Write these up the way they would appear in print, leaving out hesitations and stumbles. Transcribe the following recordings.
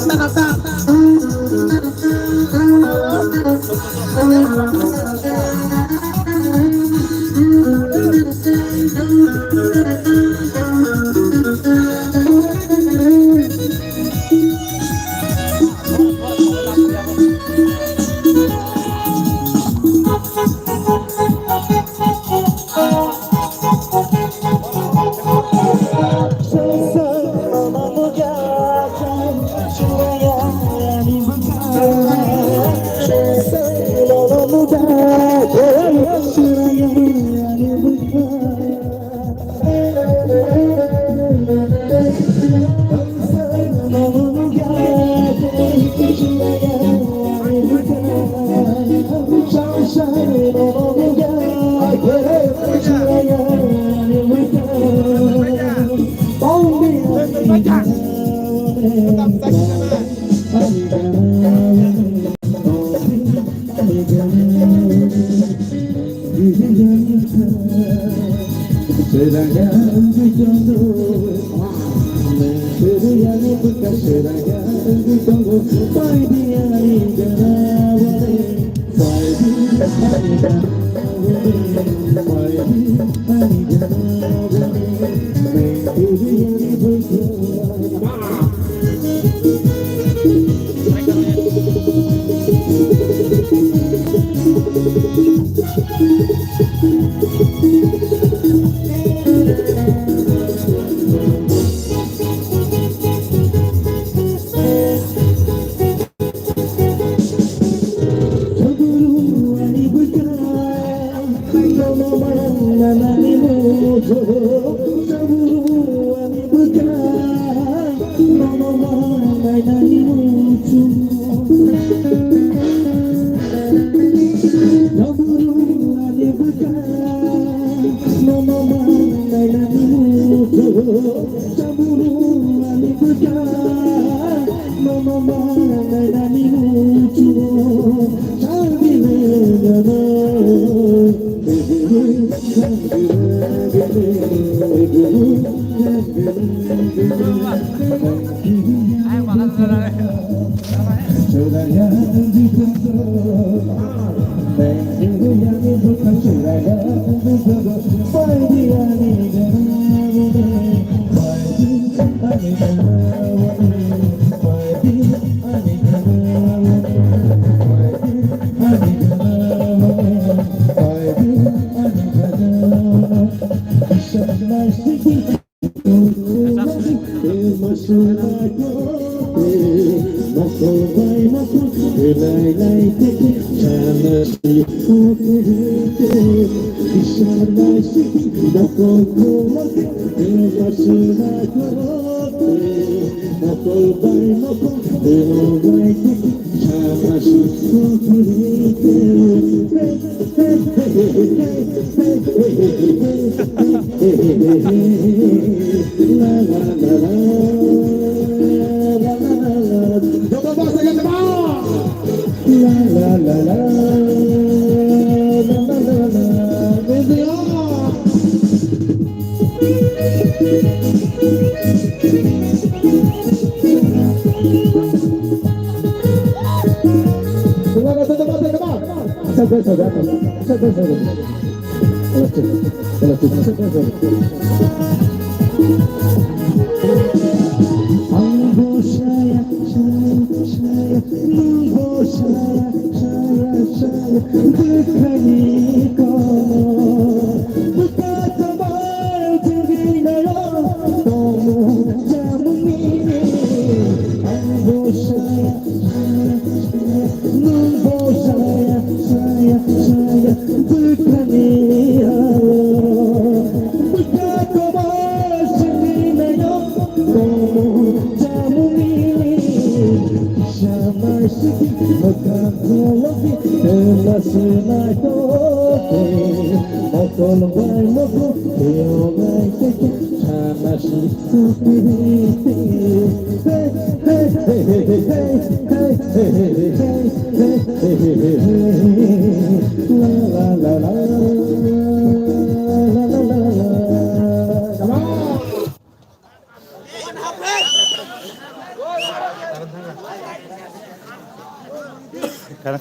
kata-kata.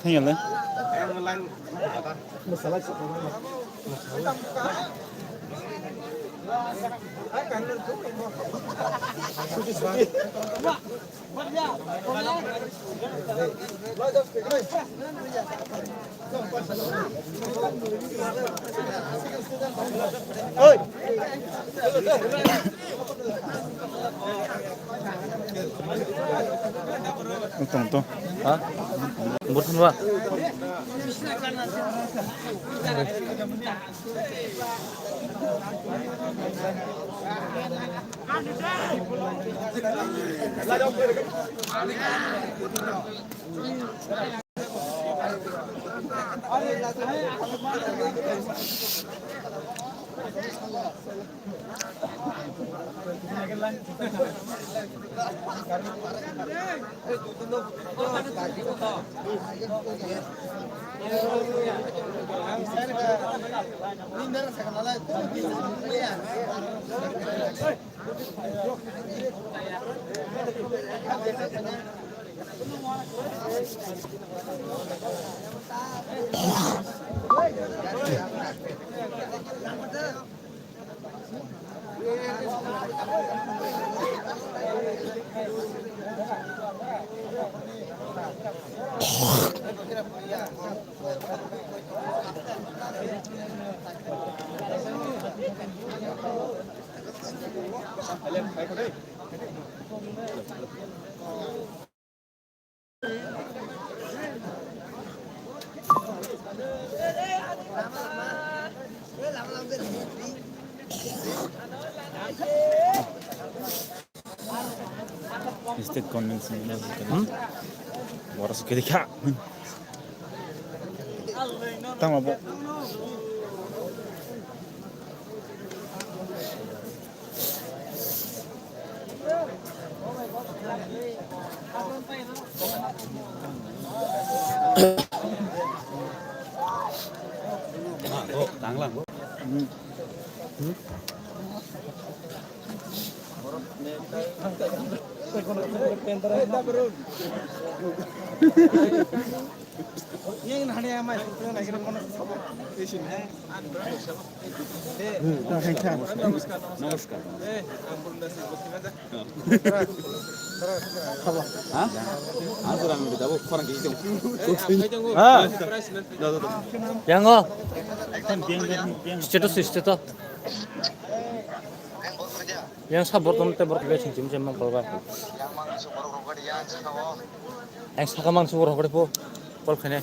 थैयालाय tonto Hah? Bukan Pak. Este convincing waras gede kak tama po Tanglang, Bu. নমস্কার Yang oh. Status. Yang sabar temen tebak dia cincin mang kolga. Yang sakamang sumur hokade po. Kol khane.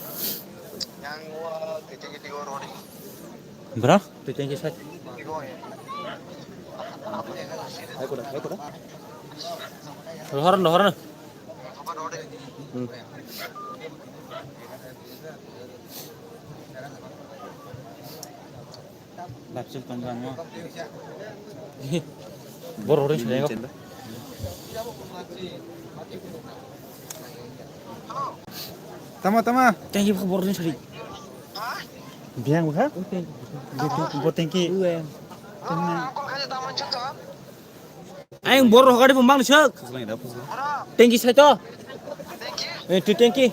Bra? Titinggi sat. Dohoran. lapsil panjangnya Bor-borin saya kok. Tama. Thank you for borin sari. Biang bukan? Buat thank you. Aing bor hokade pembang seuk. Thank you saja. Thank you.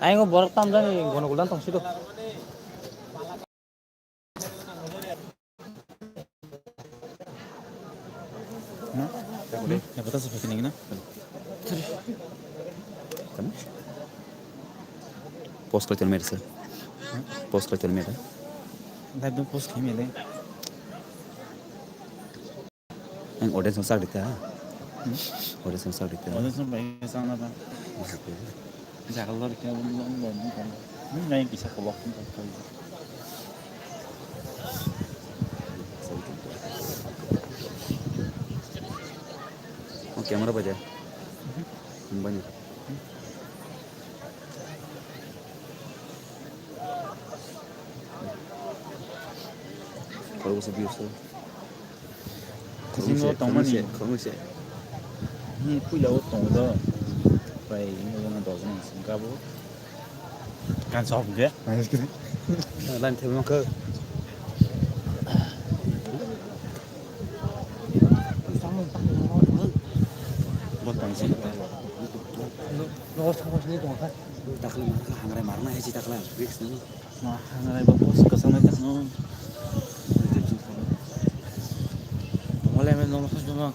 Aing bor tam jani gono gulan tong situ. Ya betul seperti ini, Kamu? Post kecil merasa. Post kecil merasa. Live में post kimi le. Yang audience besar dita. Audience besar dita. Audience में sana था. Jagallar क्या बोलूँ kan. नहीं bisa kolok pun tak. Kamera baca. Banyak. Kalau usah biasa. Sino tomani. Kalau sih. Ni punya utang dah. Pai ini orang dah orang Singapura. Kan sob je. Manis kiri. Lain terima ke. Tansi. Nol sama sini tuh kan. Taklah mana hangrai marna hiji taklah. Fix nih. Mah ngarai bapos kesana tak no. Mulai main nomor satu cuma.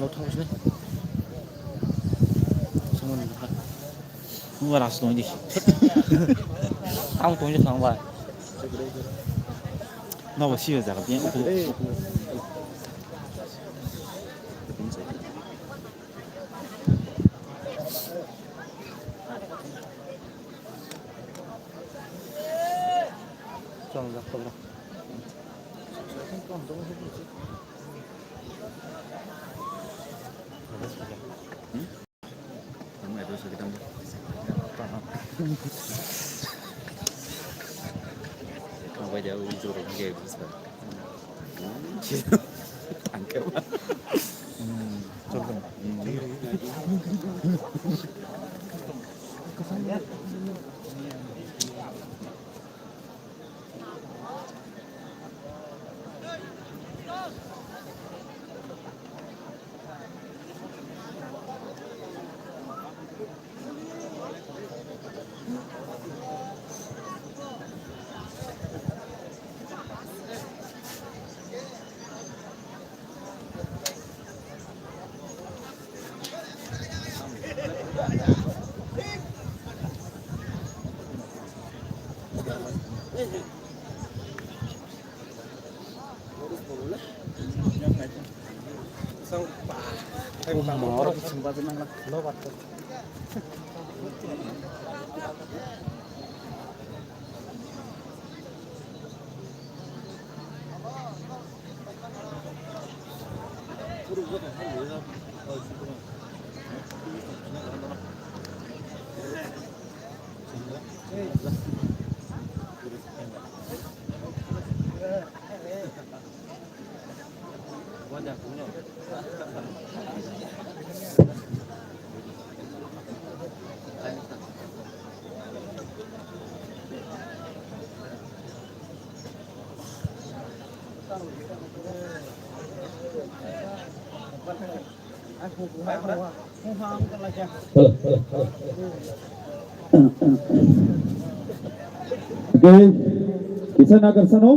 Nol sama sini. Semua nih. Gua ras no di. Kamu tuh aja sama. Na我细个咋个变？Jangan lah, kau lah. Kamu ada sakit kamu? Kamu aja ujur kayak gitu. Angkat. Coba. Orang kesempatan anak lewat. Oke, kisah nagar sano,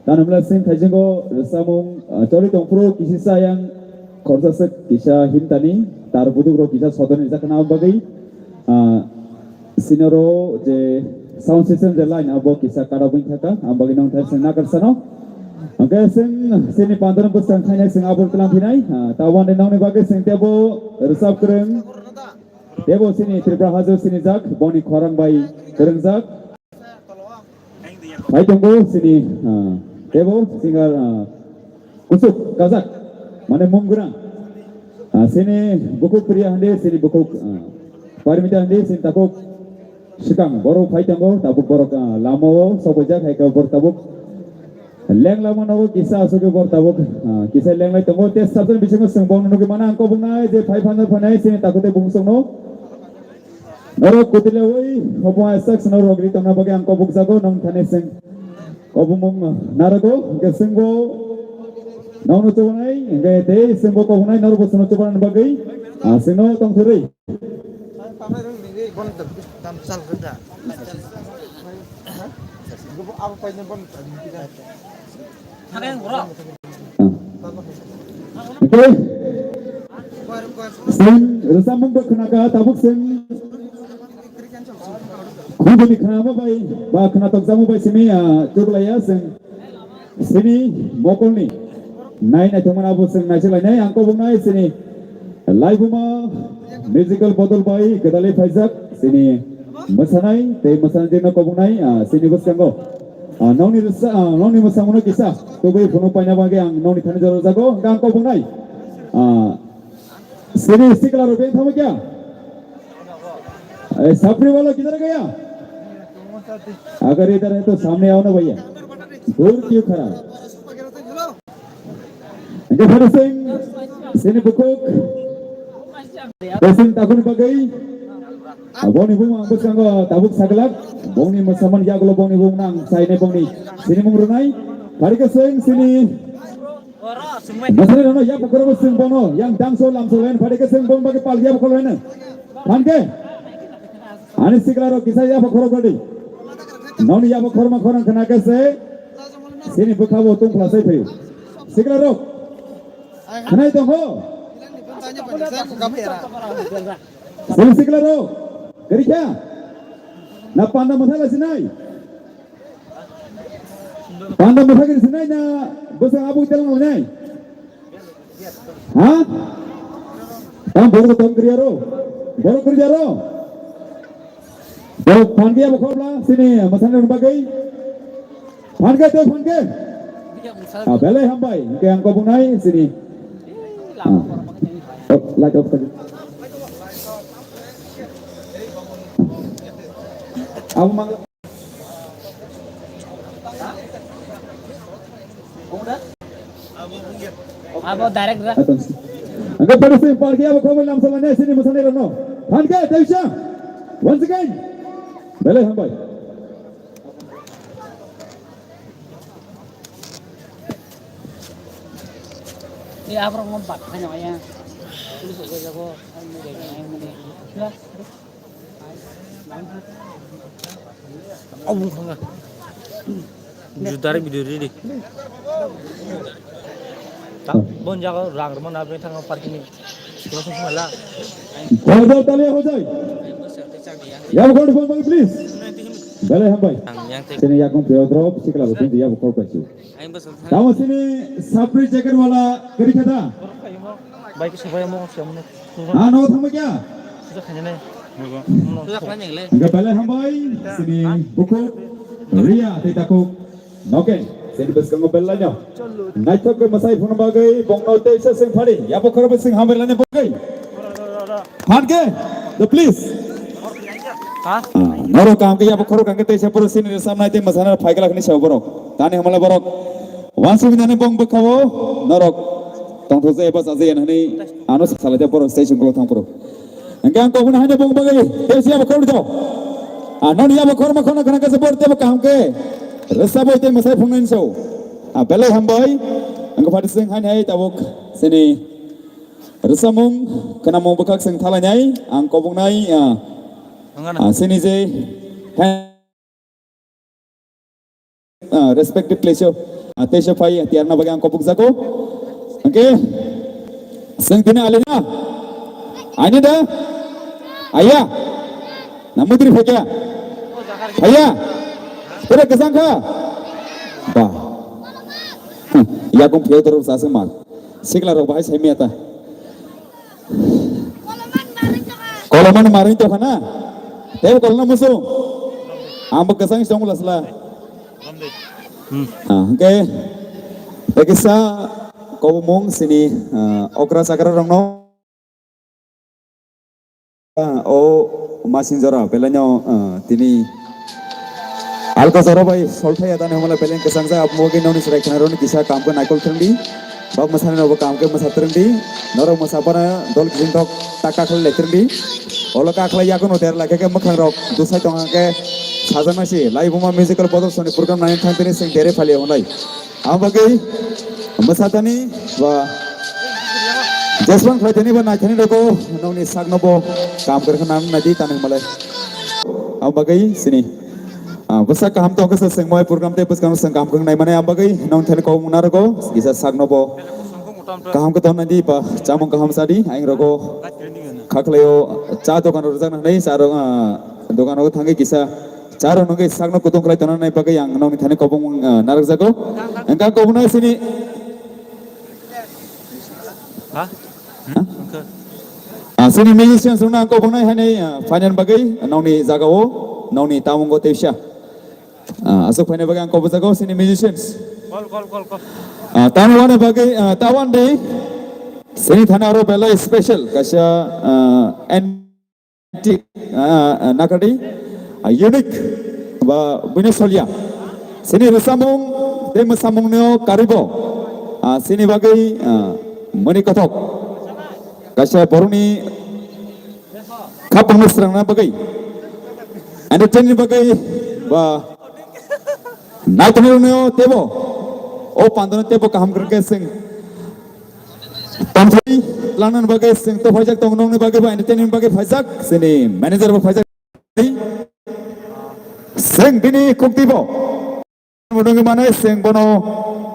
tanam lasing kajenggo samung cori tongpro kisi sayang korsasek kisah himtani tar budugro kisah sodon isa kenal bagai sinoro je sound system je line abo kisah karabun thaka ambagi nong thai sing nagar sano. Oke, sing sini pantaran pusang kanya sing abur kelam hinai tawan den nong ni bagai sing tiabo resap kereng tiabo sini tripura hajo sini jak boni khorang bai kereng jak. Hai tunggu sini, Debo singar kusuk kazak, mana munggurang, sini buku pria hande sini buku parimita hande sini tabuk sikang borok hai tunggu tabuk borok lamo sobojak hai kau borok tabuk leng lamo nawo kisah asuke borok tabuk kisah leng lai tunggu tes sabun bicara sengbong nuki mana angko bungai je 500 panai sini takutnya bungsong no. Noro kutile woi hobo asak senor rogri tona bagi angko buksago nong thane sing obumung narago ke singbo nong no chobonai ngai te singbo ko hunai noro bosono choban bagi sino tong thuri oke sing resambung berkenaga tabuk sing Kuduni kenapa bay, bah kenapa kamu bay sini coba sing sini mokol ni, naik cuma abu sing naik lainnya, angko bung naik sini, live ma musical botol bay, kedali Faizak sini, masanai, teh masan jenak kau bung naik, sini bos kanggo, noni masamuno kisah, tu bay puno panya bagi ang noni thane jaro jago, angko bung naik, sini sikla rupiah thamu kya? सापरी वाला किधर गया? अगर इधर है तो सामने आओ ना भैया। दूर क्यों खड़ा? इनके फटे सिंह, सिने बुकुक, पेसिंग ताकुन बगई, बोनी बुम अंकुश कंगो ताबुक सागलक, बोनी मसामन या गुलो बोनी बुम नang साइने बोनी, सिने मुंगरुनाई, hari ke Singh cine Masane rono ya pokoro sing bono yang dangso lamso len phade ke sing bon bage pal ya pokoro len phanke ani siglaro kisai ya pokoro godi noni ya pokoro ma khoran khana ke se sini bukhabo tung plasai phayo siglaro khanai to ho sini siglaro kerja na panda masala sinai panda masala sinai na bosa abu telang nai ha tam boro tom kriaro boro kriaro boro phangia bokobla sini masana bagai phange to phange bele hambai ke angko bunai sini like up abu mang Abo direct ra. Angkat pada sini parki abu kau malam selanya sini masane rono. Phange Taisha. Once again. Bele hambai. Ni apa ngompat hanya ya. Tulis aja ko. Lah. Abung khanga. Judare video ready. Bon jago rang mana apa thang parking ni. Terus malah. Kau tali ho jai. Ya bukan phone bagi please. Bele hambai. Sini ya kau drop sikla betul dia bukan pasti. Kamu sini sapri jacket wala kiri kata. Baik supaya mau siapa Ano thamma kya? sudah kanya nih. Sudah kanya le. Angkat bele hambai sini buku Ria titaku. Oke. Sini bes kamu belanya. Naik ke masai phone bagai bongno Taisha sing phadi. Ya bukan bes sing hambai lanya bagai. Phange the please. Hah? Noro काम के या बखरो कांगे तेसे पुरो सिन रे सामना ते मसाना फाइकला खनि छौ बरक ताने हमला बरक वासु बिनाने बंग बखावो नरक तंग थसे एबस अजे ननि आनो सालाते पुरो स्टेशन को थां पुरो अंगे अंग कोबन हाने बंग बगे तेसे या बखरो दो ननि या बखरो मखना खना के सपोर्ट ते काम के रसा बोते मसाय फुंगन सौ बेले हमबाय अंग फादि सिं हाने हाय ताबक सिनि रसामुं kana mong bekak sing thalanyai ang kobongnai sini je respective place Taisha pai tiarna bagi ang kopuk zako oke sing dina alina ani da ayah namudri phekya ayah pura kesangka bah ya kum pheu terus asing mal sikla ro bahai semiata kolaman marin to kana teu kolna musu ambak kesang song lasla oke tekisa kau mong sini okra sakara rongno o masin jora pelanyo tini alka jora bai solthai ata ne हमला pelen kesang sa apmogi noni srai khana ron kisa kam ko naikol thandi bak masane no kam ke masatrandi noro masapana dol kijin tok taka khol letrandi oloka khla yakon oter lake ke makhang rok dusai tonga ke sajana si live uma musical प्रदर्शन program 9 thantini sing dere phali onai ambagi masatani ba jaswan khlaitani ba naithani roko noni sagnobo kam karkhana nadi tanang malai ambagi sini basa kaham to ke sing moi program te pas kam sang kam kang nai mane ambagi non thani ko munar ko isa sagnobo kaham ke ton nadi ba chamong kaham sadi aing roko खाखलायो चा दोकान रजान नै सारो दोकान हो थांगे किसा चारो नगे सागनो कुतुं खलाय तना नै पगे yang नौनि थाने कबुं नारक जागो एंका कबुना सिनि Ha? सिनि म्युजिशियन सुना कबुना हानै फाइनल बगे नौनि जागाओ नौनि तामुंगो तेसा असो फाइनल बगे कबु जागो सिनि म्युजिशियन्स Call. तानवाने बगे तावन दे sini thana aro bela special kasya antique nakadi unique ba binesolia sini resamung dem samung neo karibo sini bagai mani kothok kasya boruni khapang nusrang na bagai entertain bagai ba naitnero neo tebo o pandano tebo kaham karke sing Tamsai lanan bagai sing to fajak tong nong ni bagai ba entertainment bagai fajak sini manager ba fajak sing bini kuktibo munungi mana sing bono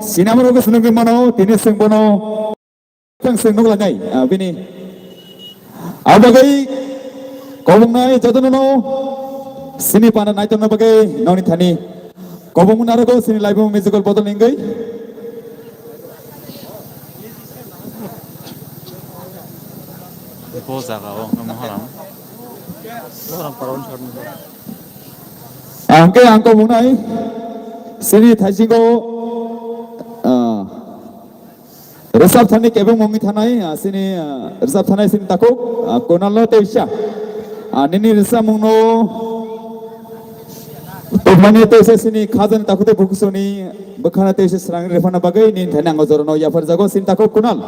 sinama rogo sunungi mana tini sing bono sing nong langai bini abagai kobong nai jodono sini pana nai tono bagai noni thani kobong narogo sini live musical botol ningai 보자가 너무 하람. 너랑 바로 저런 거. angke angko munai sini thaisingo resap thani kebong mongi thanai sini resap thanai sini takuk konalo teisha nini resap mungno tobani teisha sini khajan takute bukusoni bakhana teisha serang refana bagai nin thani ango jorono ya par jago sini takuk konal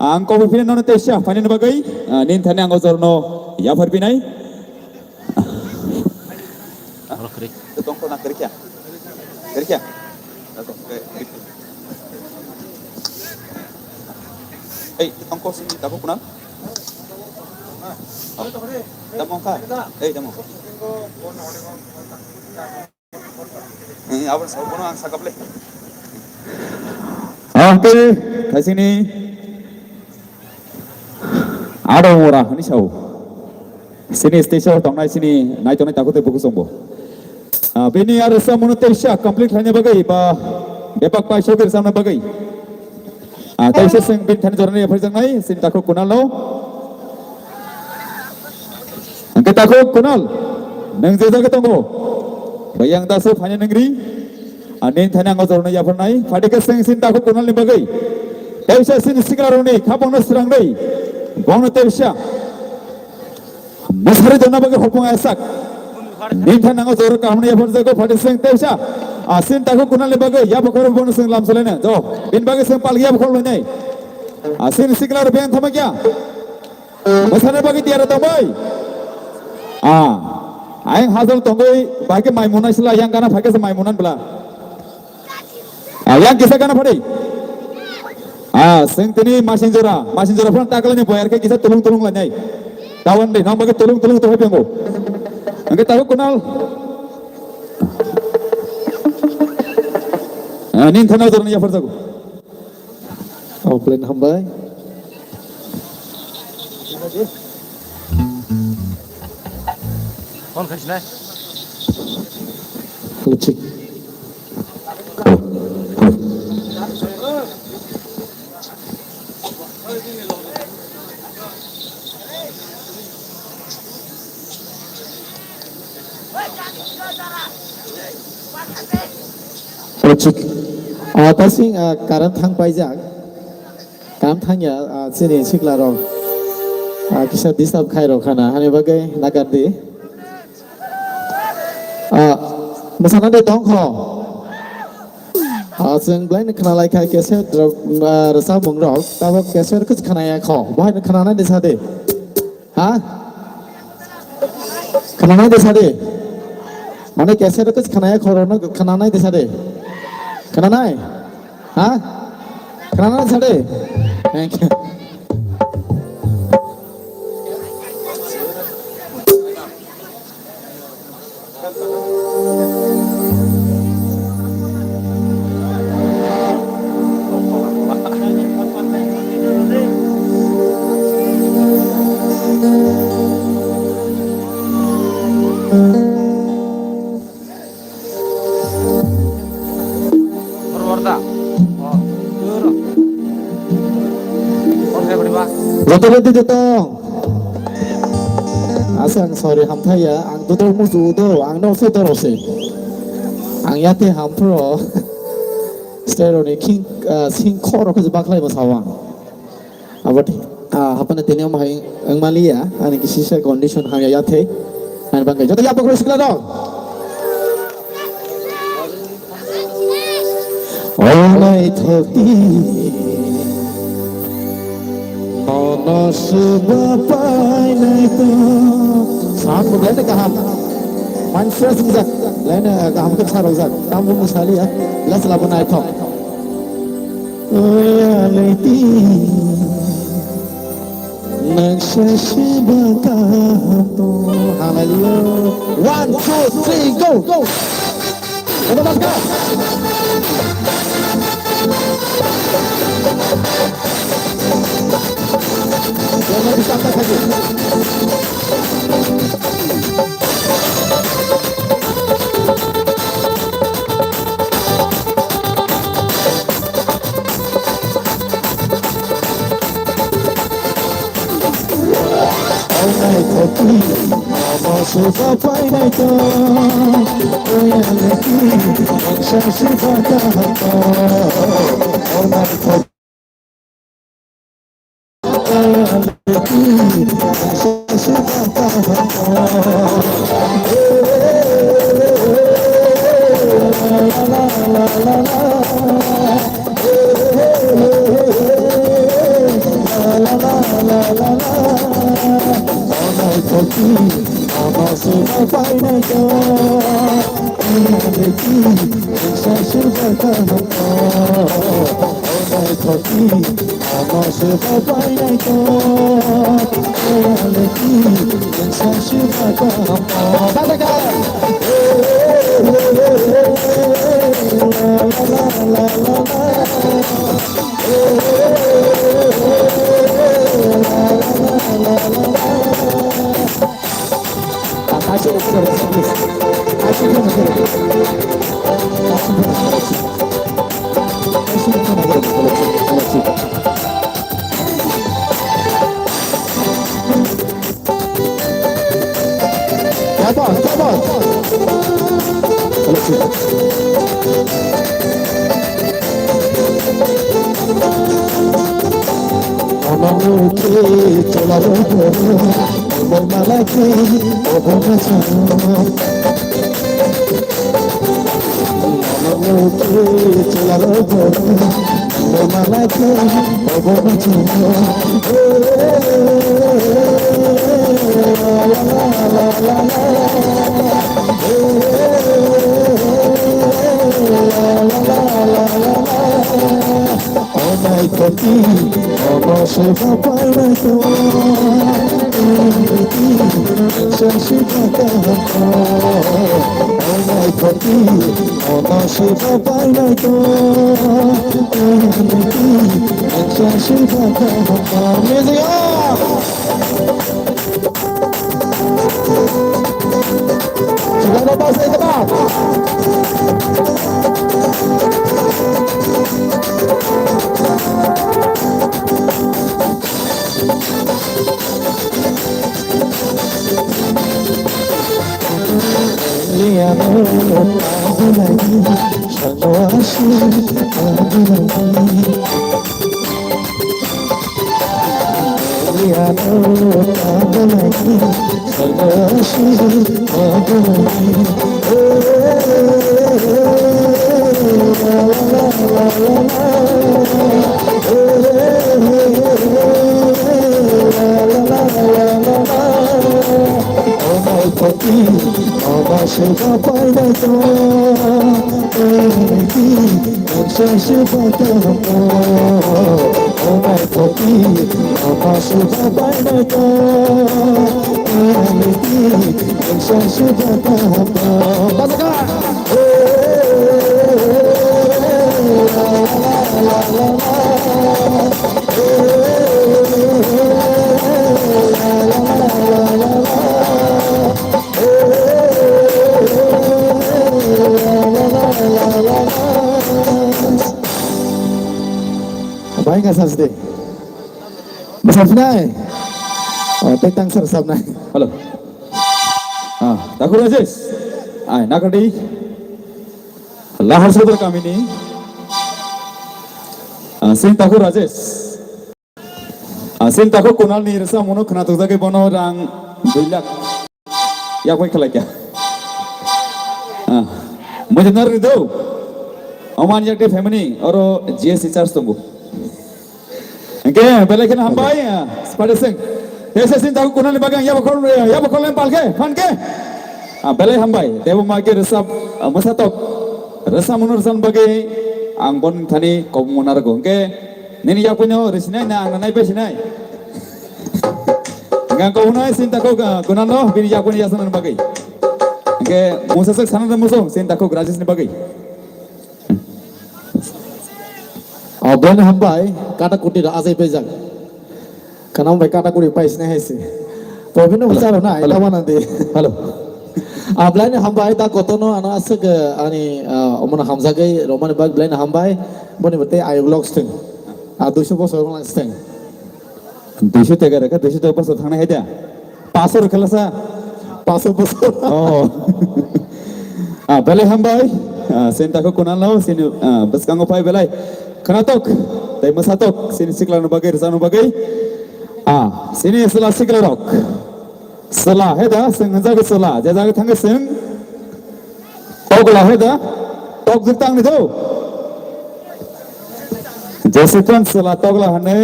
angko bupine nono teisha fanin bagai nin thani ango jorono ya par binai 바로 그래. tongko nak kerja kerja tongko sini takut kenal damong ka damong abang sabu kono ang sakap le oke di sini ada orang ini sahu sini station tongnai sini naik tongnai takut buku sombo bini ada semua teisha complete hanya bagai ba bepak pai shogir sama bagai teisha sing bin thani jorani apa jang nai sin takut kunal lo angke takut kunal nang jaga ketemu bayang dasu hanya negeri anin thani anggo jorani apa nai fadike sing sin takut kunal ni bagai teisha sin singaroni khapong serang dei bong teisha Masari jana bagai hopong asak Nintan anggo jor kamni ya jago fadike sing teisha asin takut kunal ni bagai ya bakor bon sing lam solena jo bin bagai sing pal ya bakor lo nai asin siklar ben thama kya masane bagai tiara tamai aing hazal tongoi bagai maimunai sila yang kana bagai maimunan bela yang kisah kana fadai sing tini masin jora pun takalnya bayar ke kisah tulung lah nai tawan deh nama bagai tulung tuh happy anggo angke tahu kunal nin thana jorani ya farjago plan hambai 건 가시네. lucik lucik tasing karam thang paijak karam thang ya sini siklaro kisah disab khairo khana hani bagai nagardi masana de dong kho जों ब्लाइन खनालाय खाय केसे रसा मंग्रौ ताबो केसे कुछ खनाया खो बहाय खनाना देसा दे हा खनाना देसा दे माने केसे कुछ खनाया खो रनो खनाना देसा दे खनाना हा खनाना देसा दे thank you Betul itu asal sorry hamthaya ang tutor musuh do ang no tutor ose ang yate hampro steroni king sing koro ke baklai masawang abat apa nanti ni omah ang malia ani kisah condition hang yate an bangkai jodoh apa kurus kala dong oleh thoti Nasbapai naito saat mulai kaham manusia sejak lain kaham ke sarojak kamu musali ya las laban naito ya leti Hallelujah. 1, 2, 3, go. Let's go. Jangan disampai lagi. Baik nggak Sarsdi? Besar sunai. Oh, tentang sersam naik. Halo. Takur Aziz. Nakadi. Lahar saudara kami ini. Sin Takur Aziz. Sin Takur kunal ni rasa mono kena tu zake bono rang 2 lakh. Ya koi kelak ya. Muझे नर दो. Aman yakti family और GST charge tunggu. Oke, balik kena hambai ya. Pada sing. Desa sin tahu kunal bagang ya bakal lempal ke, fan ke. Balik hambai. Dewa mage resap masatok. Resa menursan bagi angkon tani kau munar go. Oke. Nini ya punya resinai na anganai besinai. Enggak kau unai sin takok kunan lo bini jakun ya sanan bagai. Enggak musa sek sanan musuh sin takok gratis ni bagai. Belan hambai kata kuti dah asai pejak. Karena hambai kata kuti pais ni hesi. Provino bicara na, ita mana nanti. Halo. Belan hambai tak kotono anak asal ke ani omana hamza ke roman bag belan hambai boni bete ayo vlog steng. 200 bos orang steng. 200 টাকা রেখে 200 টাকা পাঁচশো থানা হেঁটে 500 খেলাসা 500 bos. oh belai hambai sen tako kunan lau sen bas kango pai belai kanatok tai masatok sen sikla no bagai resano bagai sini sela sikla rok sela heda sen jaga sela jaga thanga sen togla heda tog jitang ni do जैसे कौन सला तगला हनै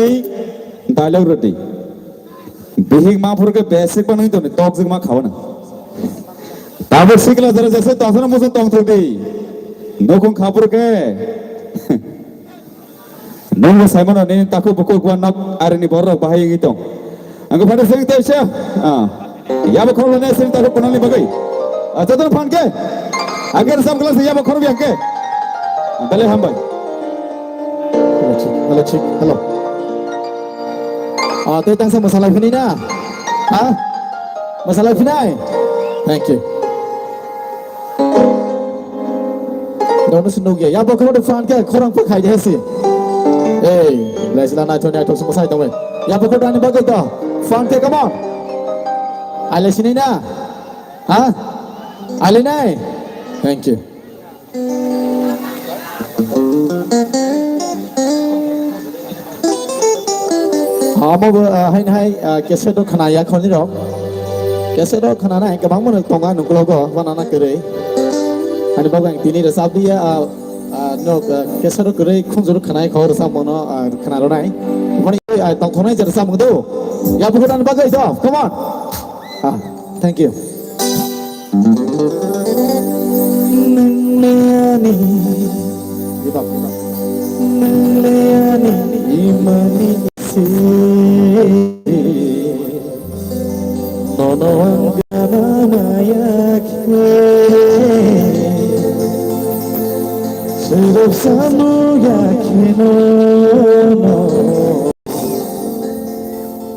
दालेउ रोटी बिहिग माफुर के basic पण नहीं तो नहीं toxic मा खाओ ना ताबे सिकला जरा जैसे तासना मुझे तंग थोड़ी नोकुं खापुर के नोंग साइमन ने ताको बको गुआ नक आरनी बरो बाहाय गितो अंग फाटे सेंग तेसे या बखोल ने सेंग ताको कुनाली बगई अच्छा तो फान के अगर सब क्लास या बखोर भी के बले हम भाई Hello cik, hello. Tadi tang sama masalah ini na, masalah ini. Thank you. Dono senuk ya. Ya bakal ada fan ke, korang pakai je sih. Belajar na itu ni itu semua saya tahu. Ya bakal ada ni bagai dah. Fan ke, come on. Alih sini na, alih na. Thank you. Mau hai keset do khana ya khoni rok keset do khana na kabang mon tonga nuklo go banana kere ani bagang tini rasa dia no keset do kere khunjur khana khor rasa mono khana ro nai mani tong khonai jar sa mungdo ya bukan bagai do come on thank you imani nono angana mayakhe sirf samu yakino no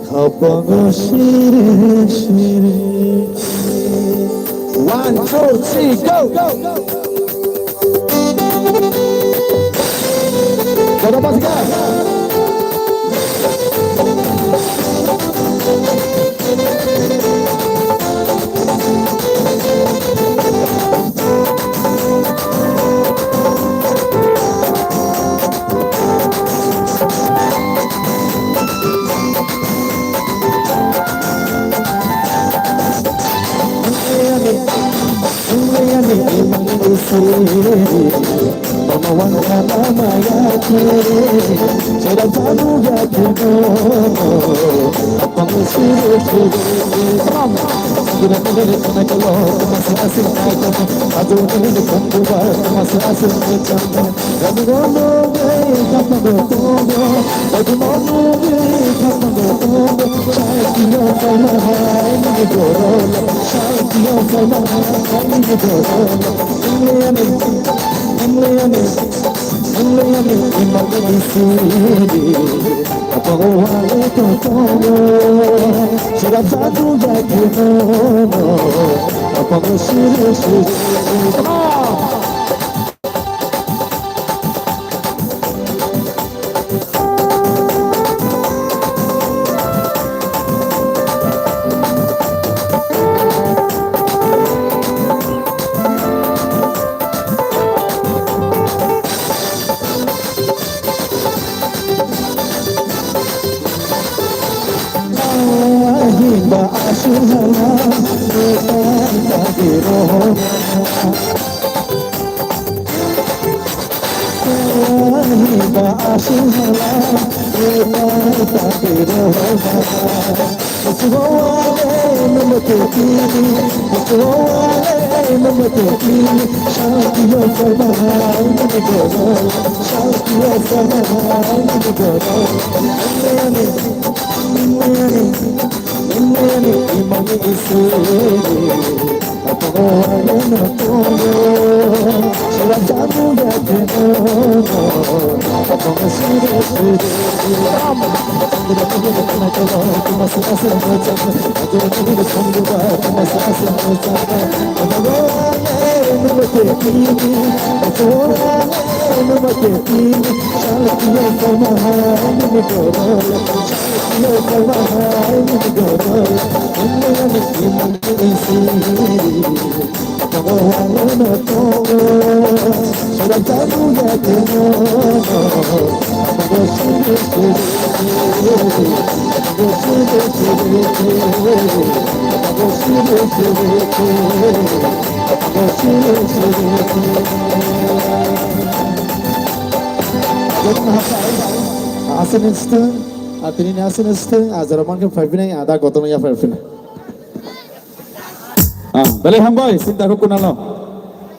khabago shire shire 1 2 3 go Todo pasikan Inene imani isere Apo ayana togo Shara jabu ya teno Apo masire sire Rama Sandra kiri kana togo Kuma sasa mocha Adoro kiri sanduba Kuma sasa mocha Apo numate kini Apo numate kini Shala kiyo kama hai Nidoro Shala kiyo kama hai Nidoro Inene imani isere Apo ayana togo Shara jabu ya teno Apo masire Asinisteng, atini asinisteng, azaraman ke faibina ada gotono ya faibina. Balik hambai, cinta aku kunalo.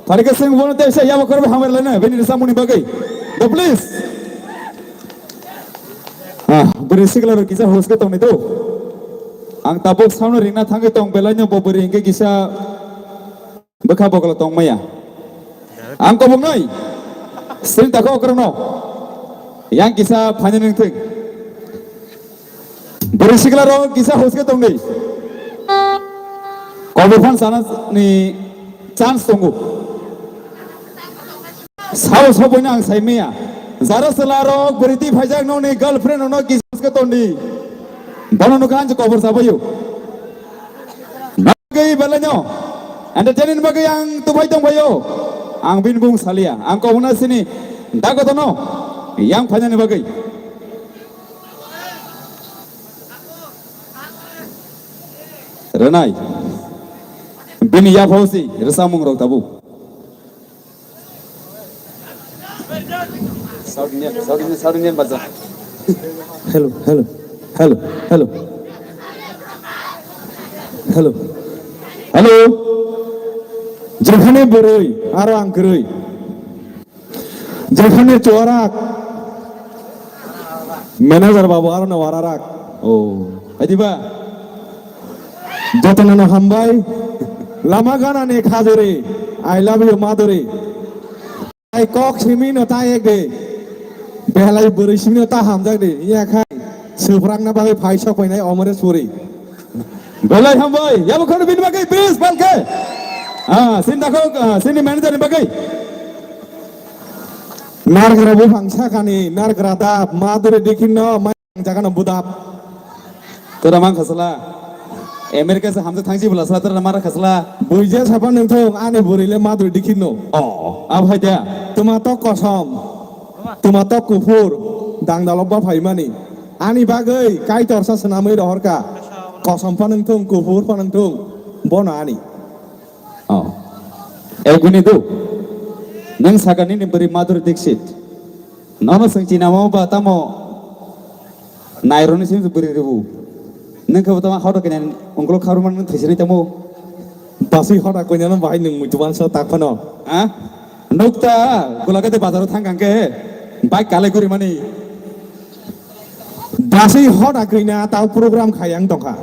Tarik ke sing volunteer saya yang korban hambar lena, bini disamuni bagai. The please. Berisik lalu kisah host ke tong itu. Ang tabuk saunu ringna tangge tong belanya boberi hingga kisah bekah bokal tong maya. Ang kobong noi, cinta kau kerana. Yang kisah panjang yang ting. Berisik lalu kisah host ke tong ini. Korban sana ni chance tunggu. Saus hobonya ang saimia. Zara selaro beriti pajak noni girlfriend noni kisah ke tong ini. Bono nukan je cover sabayu. Bagai balanya. Entertainin bagai yang tupai tong bayo. Ang binbung salia. Ang kau mana sini. Dago tono. Yang panjang bagai. Renai. Bini ya fausi. Resamung rok tabu. South Indian baca. Hello. যেখানে বড়ই আরো আঙ্করই যেখানে চোরাক manager বাবু আরো না ওয়ারাক Adiba. যতনা হামবাই লামা গানা নে খাজরে আই লাভ ইউ মাদরে আই কক সিমিনো তা এক দে বেলাই বড়ই সিমিনো তা হামজাক দে ইয়া খাই সুফরাংনা বাগে ফাইসা কইনাই অমরে সুরি Belai hambai. Ya bukan bin bagai please balke. Cinta kau sini manager ni bagai. নারগরা বু ফাংসা কানি নারগরা দাপ মাদরে দেখিনো মাই জাগানো বুদাপ Tora mang khasla. Amerika se hamza thangsi bola sala tora mara khasla. বুইজে সাপা নংথং আনে বরিলে মাদরে দেখিনো Ab hai dia. তোমা তো কসম তোমা তো কুফুর দাংদালব্বা ফাইমানি আনি বাগৈ কাই তরসা সনাमै রহরকা কসম ফানংথং কুফুর ফানংথং বনা আনি Guni tu. Nang sakani ni beri Madhuri Dixit. Nono sengci nama apa tamo. Naironi sih beri ribu. Nang kau tama kau kenyan ongklo karuman nang thesini tamo. বাসি হরা কইনা ভাই নং মুজবান স তাকফানো Nukta. Gulagate bazar thang kangke. Baik kale guri mani. বাসি হরা কইনা তাও programme খায়াং দখা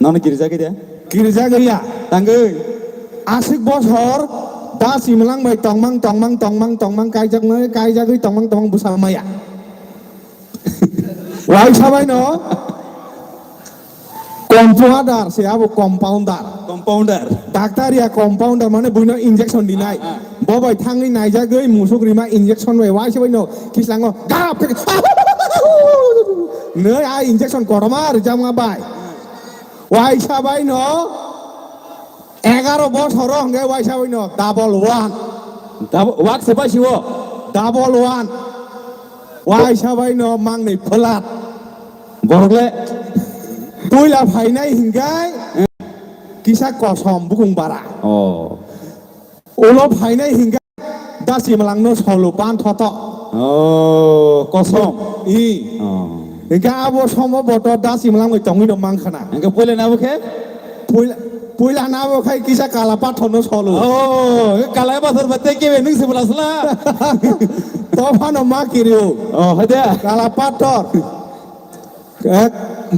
Nono girja ke dia. গির্জা গইয়া Tanggai. আশিক বছর দা সিমলাং বাই তংমাং কাইজাগৈ তংমাং বুসামায়া ওয়াই সবাই ন কম্পাউন্ডার সে আবো কম্পাউন্ডার Compounder. ডাক্তারিয়া কম্পাউন্ডার মানে বুইনো ইনজেকশন দিনাই ববাই থাংনি নাইজাগৈ মুসুগ্রিমা ইনজেকশন ওই ওয়াই সবাই ন কিসলাং গাপ নৈ আই ইনজেকশন করমা রিজামা বাই ওয়াই সবাই ন 11 বছর হঙ্গে ওয়াই সবাই ন double one Wak sepa siwo. Double one ওয়াই সবাই ন মাংনি ফলাত Borgle. পয়লা ফাইনাই হিংগাই কিসা কসম বুকুং বারা ওলো ফাইনাই হিংগাই দাসি মালাংনো সলো পান থত Kosong. ই হিংগা আবো সম্ভবত দাসি মালাং ওই তংমিনো মাংখানা Angka pula na buke? পয়লা না বখাই কিসা কালাপা থনো সলো Kalau pasar bete ke nung sebelas lah. তফানো মা কিরিও Ada. কালাপা তর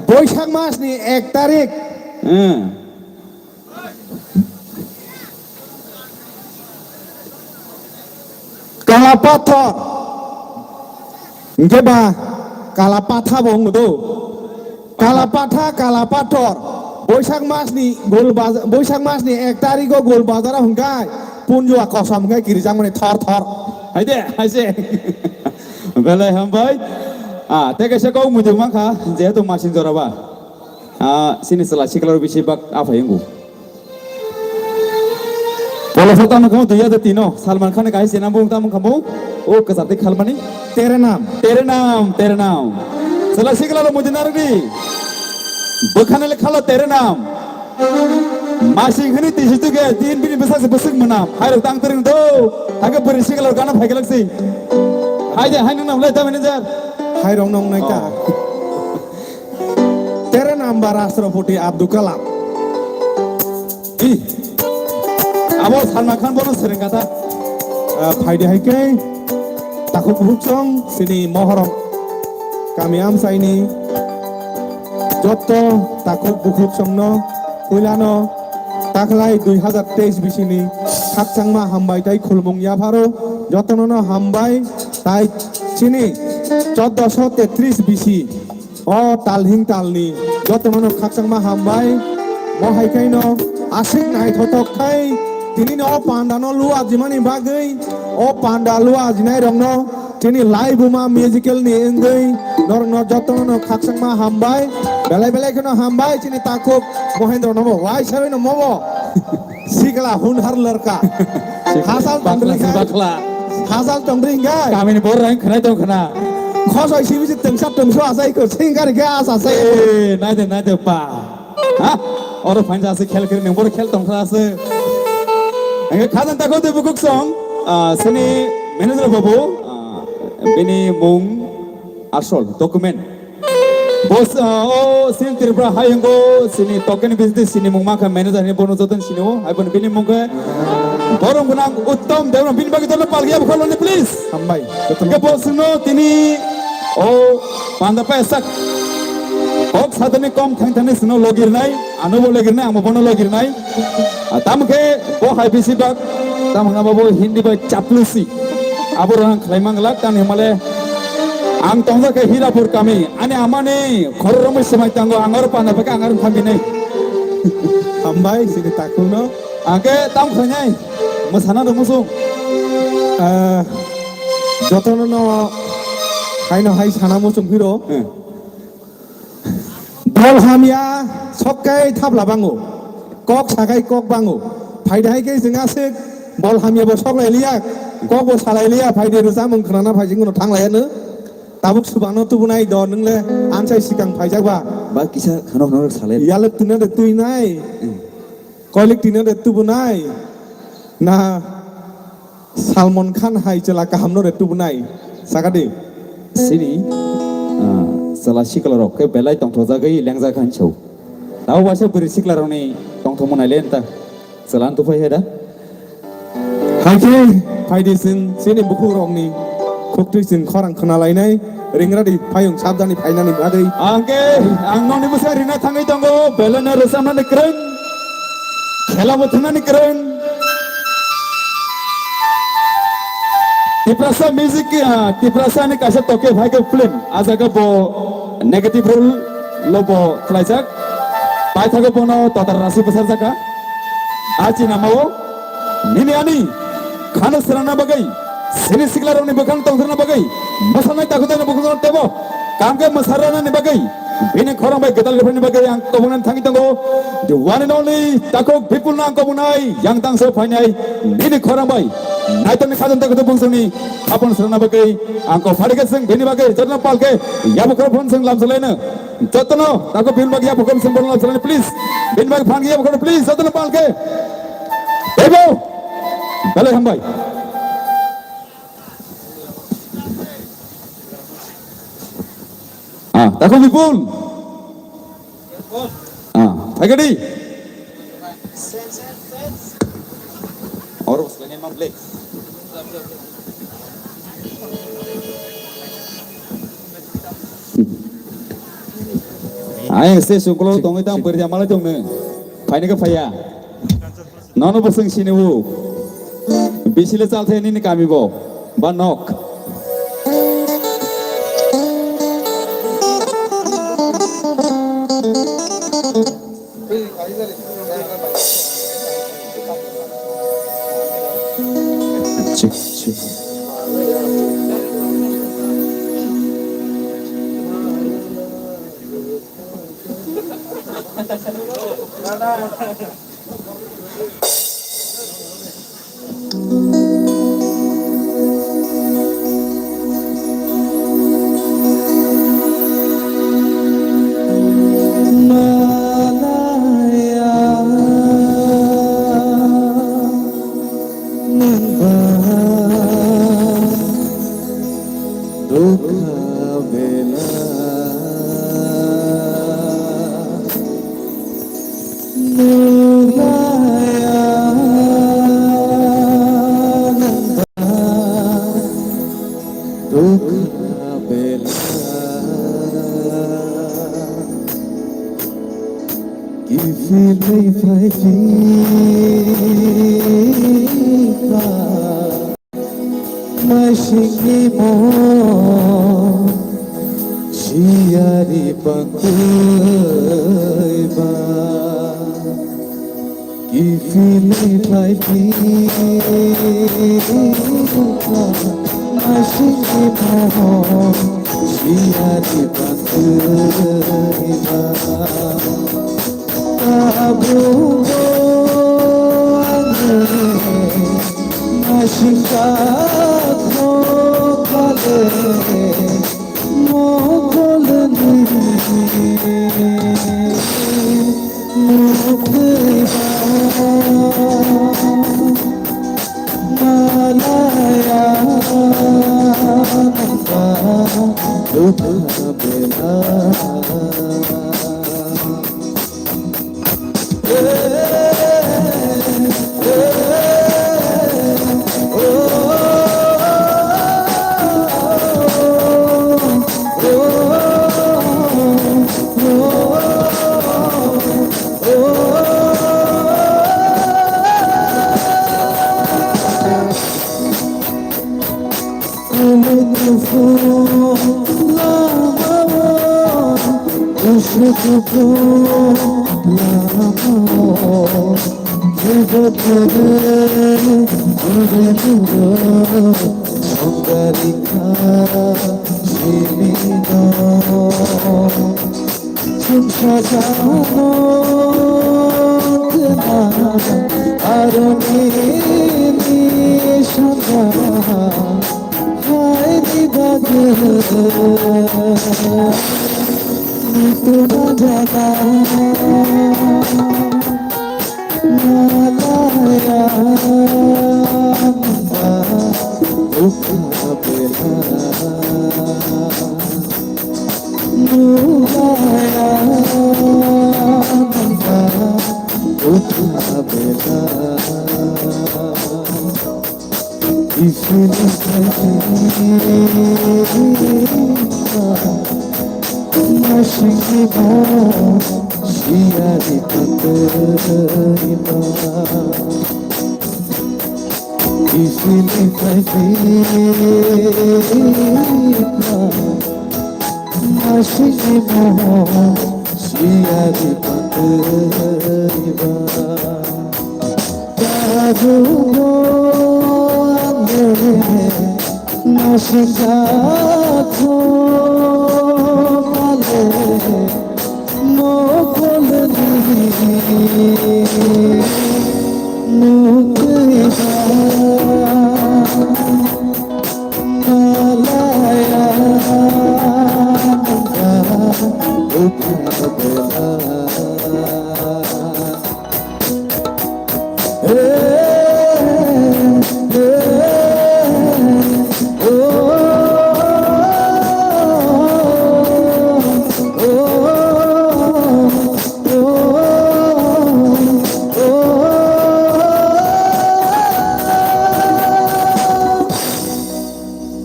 বৈশাখ মাসনি 1 তারিখ কালাপাথর গেবা কালাপাথা বঙ্গদো কালাপাথর বৈশাখ মাসনি বৈশাখ মাসনি 1 তারিখও গোল বাজারা হংকাই পুঞ্জুয়া কসম হংকাই কিরিজাং মানে থর হাইদে হাইসে বেলায় হামবাই তেকে সে কও মুদুং মাখা যেহেতু মাসিন জরাবা sini selah siklar bisi bak apa yang gua kalau pertama kamu tuh ya ada Tino Salman Khan kasih sinambung tamu kamu oh kesati kalmani terenam selah siklar mudinar di bukan oleh kalau terenam masih ini di situ ke tin bini besar sebesar menam hari tang tering tuh agak berisik kalau karena pakai lagi hai deh hai nung lihat manager hai rong nong naika Terenam Rastrapati Abdul Kalam. Ih, abang Salman Khan bonus sering kata, Faidi Haike, takut buksong sini Mohorom. Kami amsa ini, Joto takut buksong no, Kulano, taklai 2023 bisini, Kaksang ma hambai tai kulmung ya paro, Joto no hambai tai sini, 1433 bisi. Oh talhing talni joto mano khaksang ma hambai mo haikai no asik nai thotok khai tini no panda no lua jimani bagai o panda lua jinai rong no tini live ma musical ni engai nor no joto no khaksang ma hambai belai kono hambai tini takuk mohendra no wai sabe no momo sikla hunhar larka hasal tangri hasal tangri gai kami ni borang kena itu kena khosoi sibisi tengsap tengso asai ko singkar ga asai nai deh pa hah orang fans asik khel kiri nembor khel tongkra ase enggak kadan takut deh bukuk song sini manager babu bini mung asol dokumen bos oh sini Tripura hayanggo sini token business sini mung maka manager ni bonus joten sini oh hai bon bini mung ke borong gunang uttom dewan bini bagi tolong palgia bukan ni please hambai ke bos no tini oh panda pesak ok sadani kom thang sino logir nai anu bo logir nai amo bono logir nai tam ke bo hai bisi bak tam ngaba bo hindi ba chaplusi abo rang khlaimang lak tan himale ang tongza ke hirapur kami ane amane khorrom semai tanggo angar panda peka angar khambi nai hambai sini takuno ake tam khanyai masana do musu jotono no haino hai sana musum hiro bol hamia sokai tabla bango kok sakai kok bango faida hai ke singa se bol hamia bo sok lai liya kok bo salai liya faide rusa mung khana phajing no thang lai ne tabuk subano tu bunai do nung le ansai sikang phajak ba ba kisa khano sale yale tuna de tui nai kolik tina de tu bunai na Salman Khan hai cela kahamno de tu bunai sakade sini salah siklar ke belai tong thoja gai lengja khan chau tau wasa beri siklar ni tong thomo nai lenta salan tu phai heda hai ke faide sin sini buku rong ni khokti sin khorang khana lai nai ringra di phayung sabdani phainani badai angke ang nong ni musa rina thangai tongo belana resana ni kren khela bothna ni kren Tiprasa music tiprasa ni kaset toke bhai ke film ajaga bo negative role lobo khlaijak pai thago bono tatar rasi besar jaka aji namao nini ani khana serana bagai sini siklar ni bakan tongserna bagai masanai takutana bukan tebo kamke masarana ni bagai bini khorang bai gedal ni bagai ang kobunan thangi tongo the one and only takok people na kobunai yang tangso phainai bini khorang bai naito ni khajan takut bungsoni apon serana bagai angko phadike sing bini bagai jatna palke yabukar phon sing lam selaina jatno tako bin bagai yabukar sing bolna selaina please bin bagai phangi yabukar please jatna palke ebo bale hambai takut bipul pakai di orang selain emang black Ayo se suklo tongi tang berja malah tongne. Paine ke paya. Nono berseng sini wu. Bisile salte ini kami bo. Banok. Cik cik.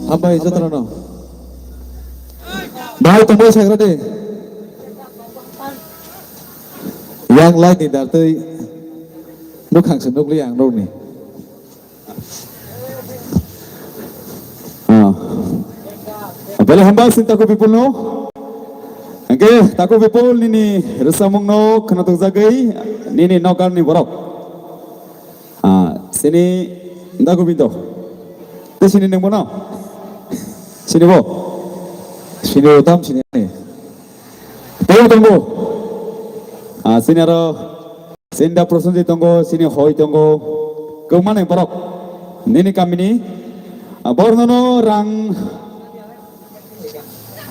Hambai Jatrano. Bahai tombol saya kira deh. yang lain tidak tuh nukang senuk liang nuk nih. Balik hamba sinta ko people no. Oke, tako people nini resamung no kena tuk zagai nini nokar ni borok. Sini ndaku binto. Te sini neng bono. Sini bo. Sini utam sini ni. Tunggu. Sini aro sinda prosunji tunggu sini hoi tunggu. Kemana yang borok? Nini kami ni bornono rang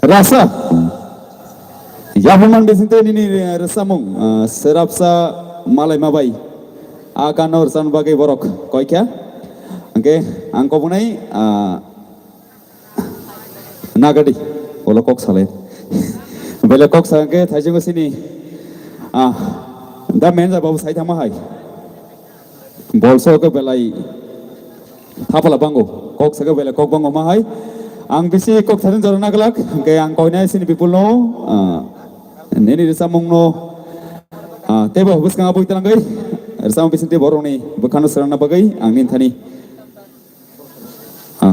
rasa yahuman besinte nini resamung serapsa malai mabai akan urusan bagai borok koi kya oke angko punai nagadi bolo kok sale bele kok sangke thajung sini da menja babu sai thama hai bolso ke belai thapala bango kok saga bele kok bango mahai ang bisi kok tharin jorona galak ke ang koina sini people no neni resamung no tebo bus kang abu itang gai resamung bisinte borong ni bukan serana bagai ang nin thani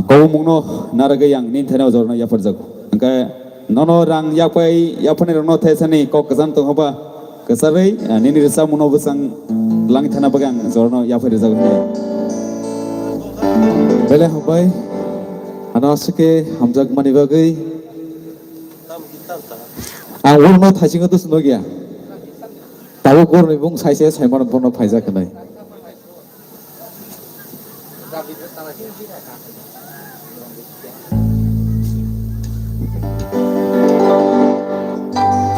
kau mung no naragai ang nin thana jorona ya farjak angka nono rang ya pai ya phane no thesani kok kazan to haba kasarai neni resamung no busang lang thana bagang jorona ya farjak bele habai anasike hamjak mani bagai awal no thajing itu semua ya tahu kor nih bung saya mana pun no pajak kenai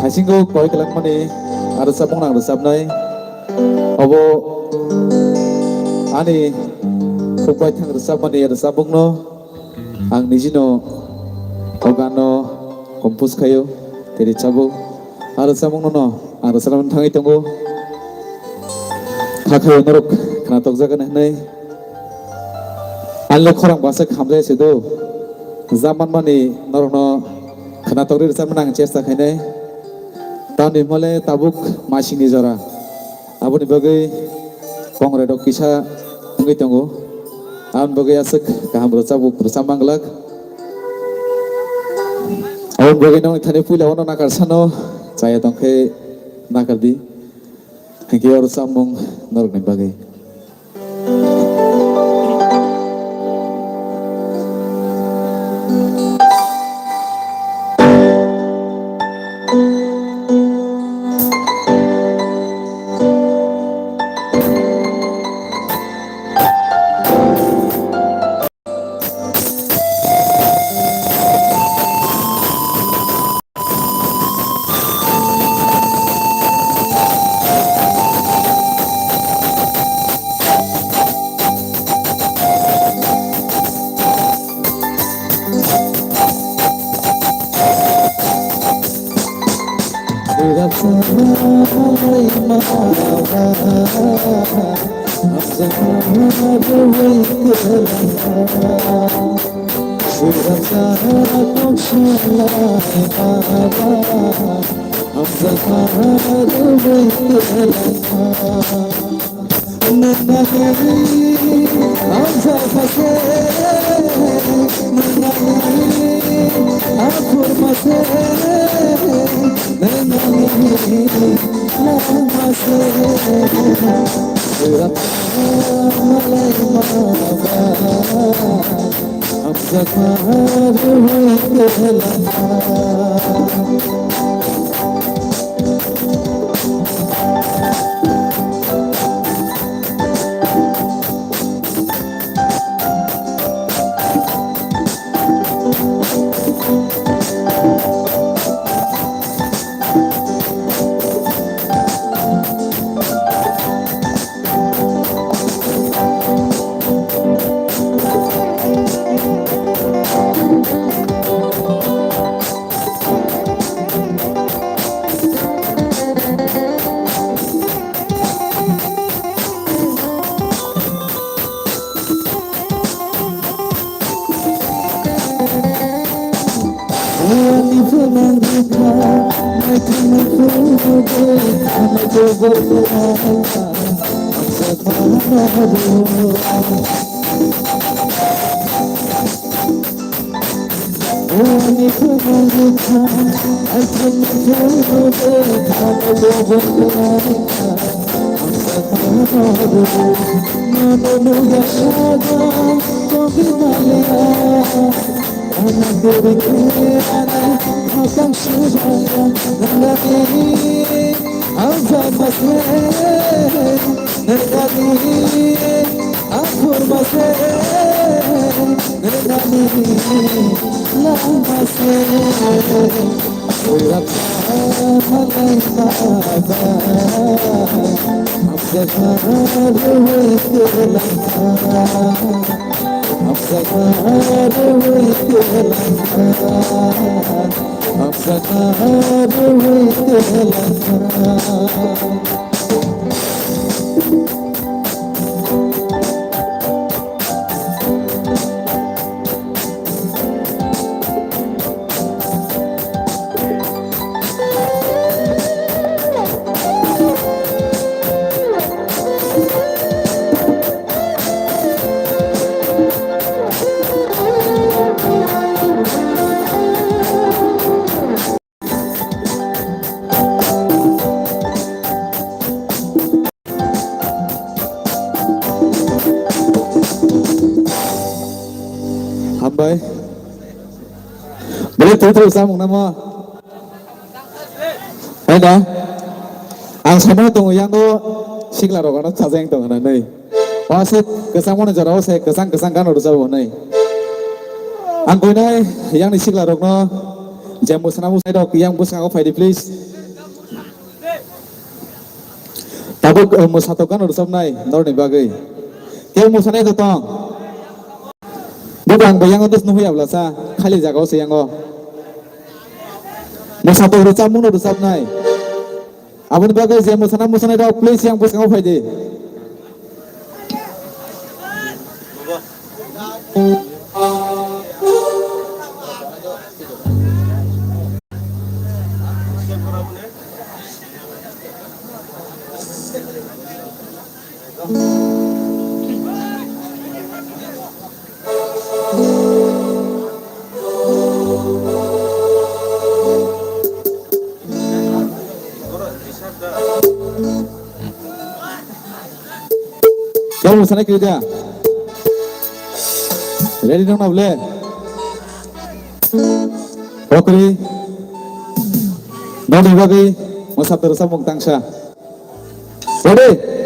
thajing ko koi kelang mani ada sabung nang ada sabnai abo ani kubai thang ada sab mani ada sabung no ang nijino ogano kompus kayo teri cabu ada samung nono ada salam tangi tunggu kakai norok kena tokjakan nai alle korang bahasa kamjai sedo zaman mani norok no kena tokri sama nang cesta kainai tahun ini mulai tabuk masih ni jara abu ni bagai kongredok kisah ngi tunggu an bagai asik kaham bercabuk bersama gelak awan bagai nong thani pula ono nakar sano saya tongke nakar di hingga harus sambung norok ni bagai Hambai. Boleh terus sambung nama. Ada. Ang sama tunggu yang tu singlar orang tu sajeng tunggu nanti. Wasit kesang mana jarau saya kesang kan udah jauh nanti. Ang kau ni yang ni singlar orang jamu senamu saya dok yang bus ngau file please. Tapi musatukan udah jauh nanti. Tahu ni bagai. Kau musanai tu tong. Bukan bayang itu nuh ya belasa kali jaga siang oh. Musatu rusak munu rusak nai. Abang bagai siang musana dah please yang bus ngau file. Kamu sana kerja. Ready dong na boleh. Rokri. Nadi bagi musab terus sambung tangsa. Ready.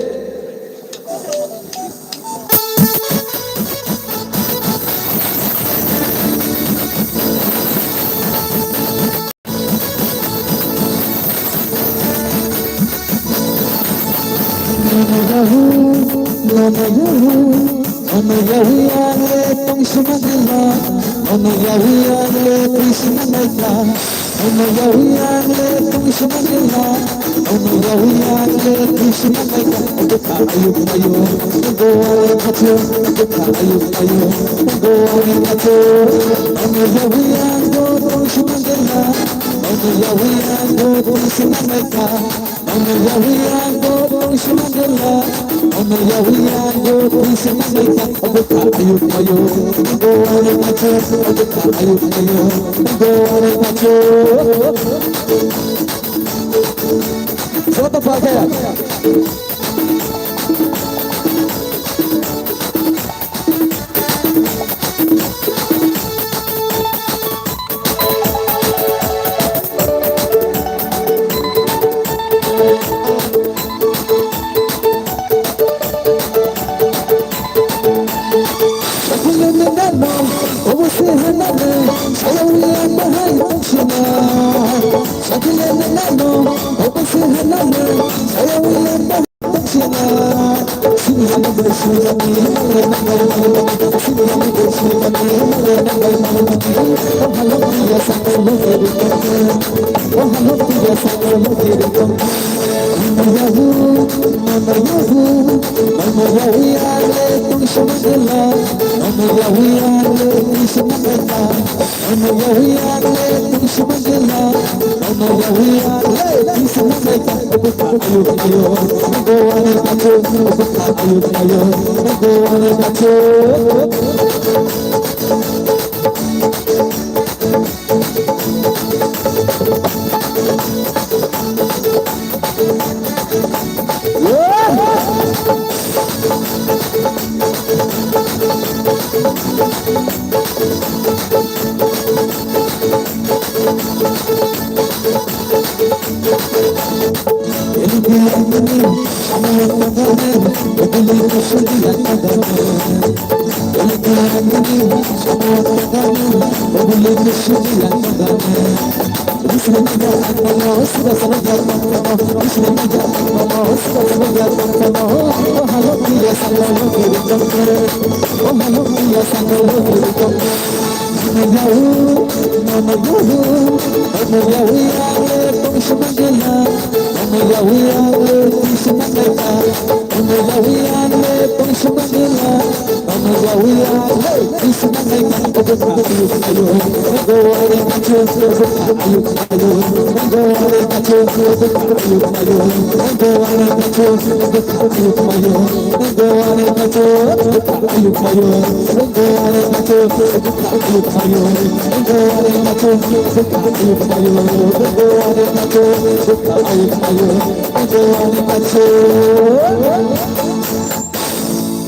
Satu pakai.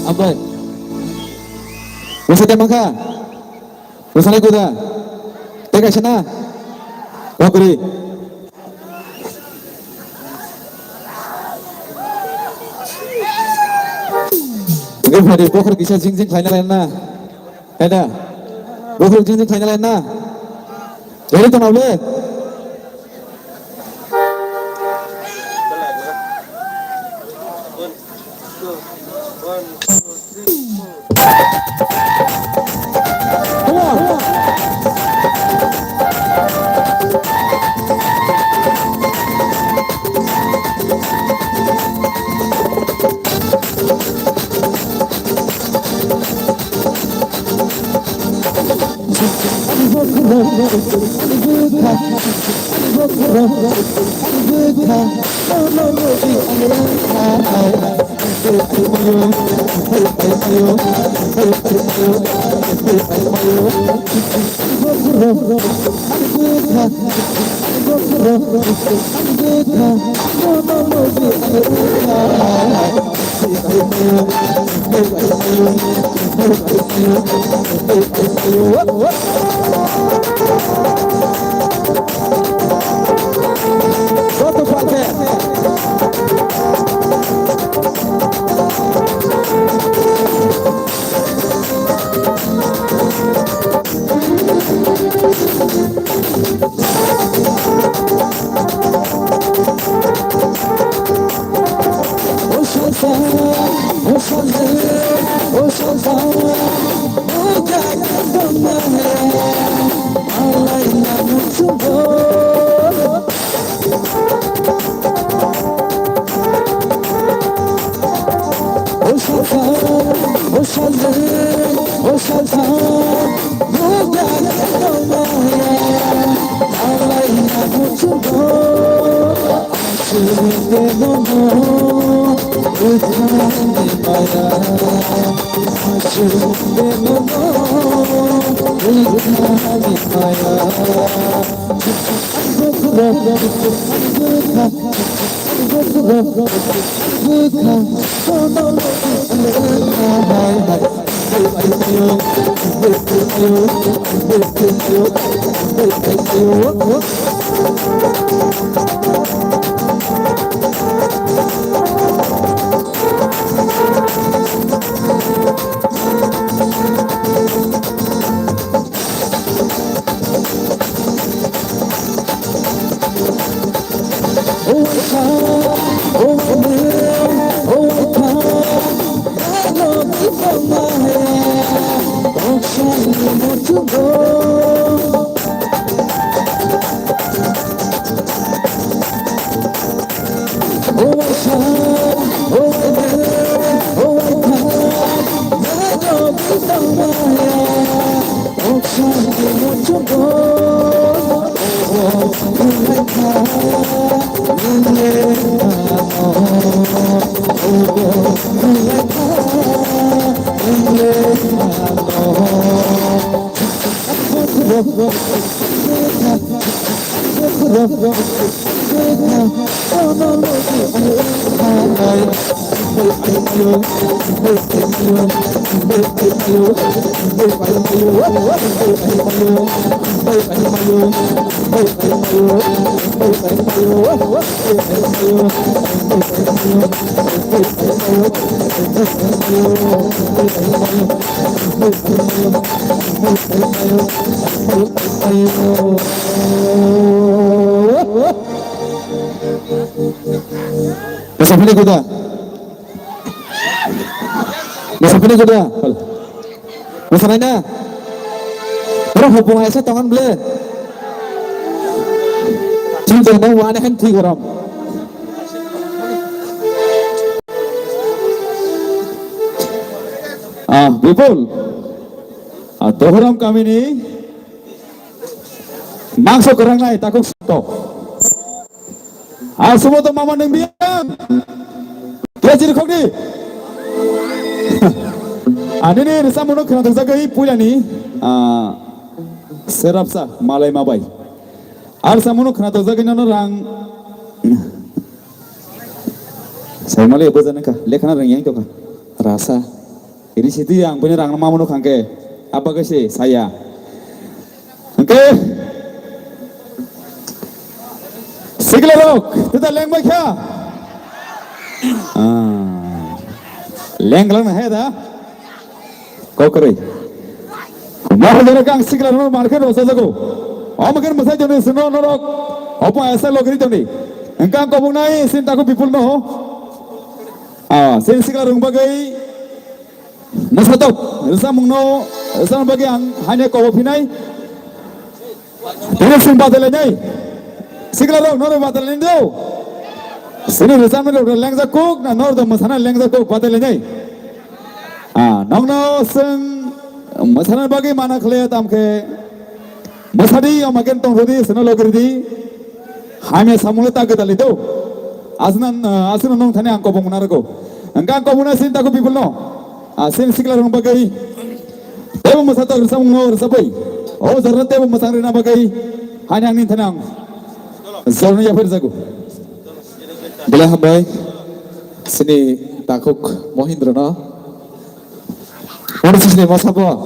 Apa? Usah tembak ka? Usah naik kuda? Tega sana? Wakuri. Ini hari bokor kisah jing final lain na, ada bokor jing final lain na. Jadi tu nak boleh? Satu pakai. Oh Masa pilih kuda. Masa pilih kuda. Masa mana? Orang hubungan saya tangan belah. Cinta dan wana henti orang. People. Dohram kami ni mangsa kerang lai takut stop. Semua tu mama neng biang. Dia jadi kok ni. Ani ni rasa mono kena terjaga punya ni. Serapsa malai mabai. Rasa mono kena terjaga ni orang. Saya malai apa jangan kah? Lekana orang yang tu kah? Rasa. Ini situ yang punya orang nama mono kangke. Apa kesih saya? Okay. Sigla rock, kita leng baik ya. Leng lang na hai dah. Kau keri. Mahal jana kang sigla rock market rosa jago. Amakan masa jone suno rock. Apa ऐसा लोग नहीं तो नहीं. Engkau kau bunai sin takut people no. Sin sigla rock bagai. Masa tu, rasa mungno, rasa bagai hanya kau pinai. Ini sin batal ni. Sigla rock nor batal ni do. Sini rasa mana orang lengsa kok, na nor dah masana lengsa kok batal ni. Nong no sen masana bagai mana kelihatan tamke. Masadi yang makan tong rodi, seno loger di. Hanya samula tak kita lihat. Asnan nong thane angko pemuna rego. Angka angko pemuna sin takut people no. Sin sigla rock bagai. Tebo masata rasa mungno rasa boy. Oh zarat tebo masang rena bagai. Hanya angin tenang. Zornya ya firzaku. Boleh hambai. Sini takuk Mohindra na. Mana sini mas apa?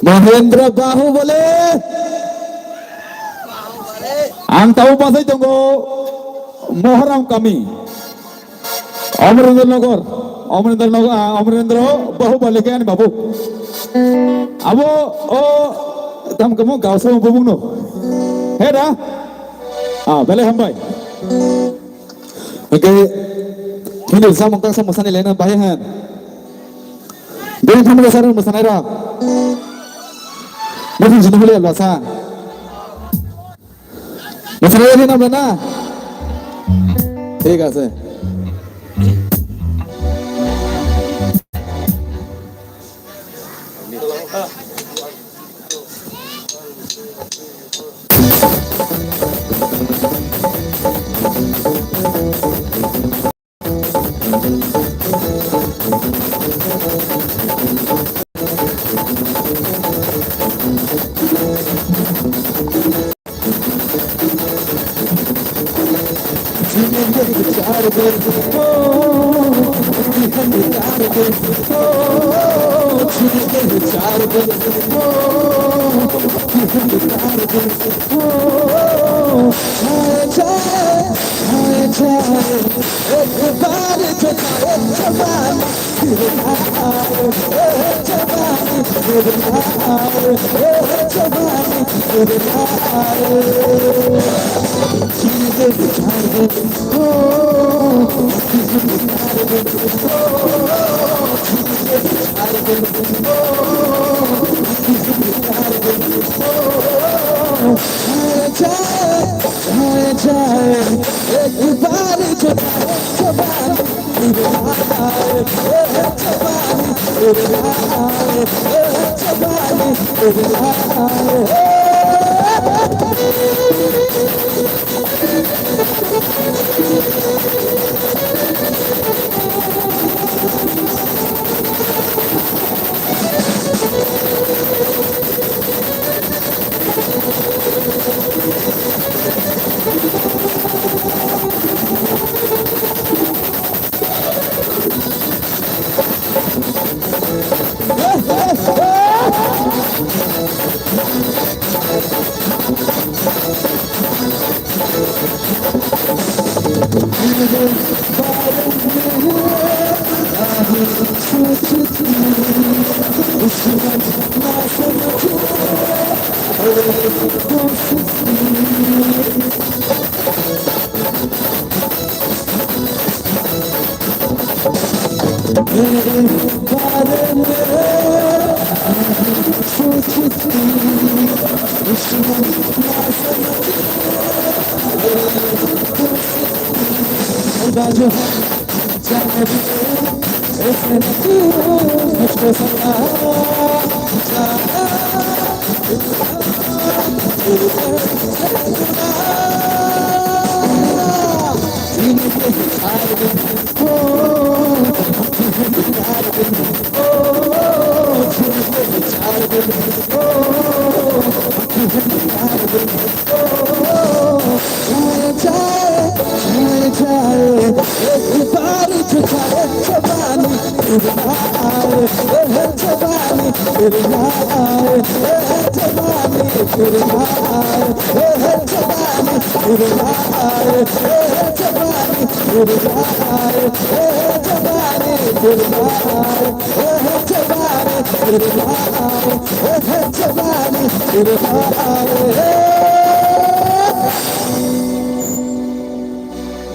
Mohindra bahu boleh. Ang tahu pasai tunggu Moharam kami. Omrendra bahu boleh kan babu. Abo tam kamu kau sama bubung no. Heda, boleh hambai. Okay, ini sama mungkin sama sana lena bahayan. Dia kamu dasar rumah sana era. Mungkin jenuh boleh bahasa. Masalah ini nama mana? ঠিক আছে.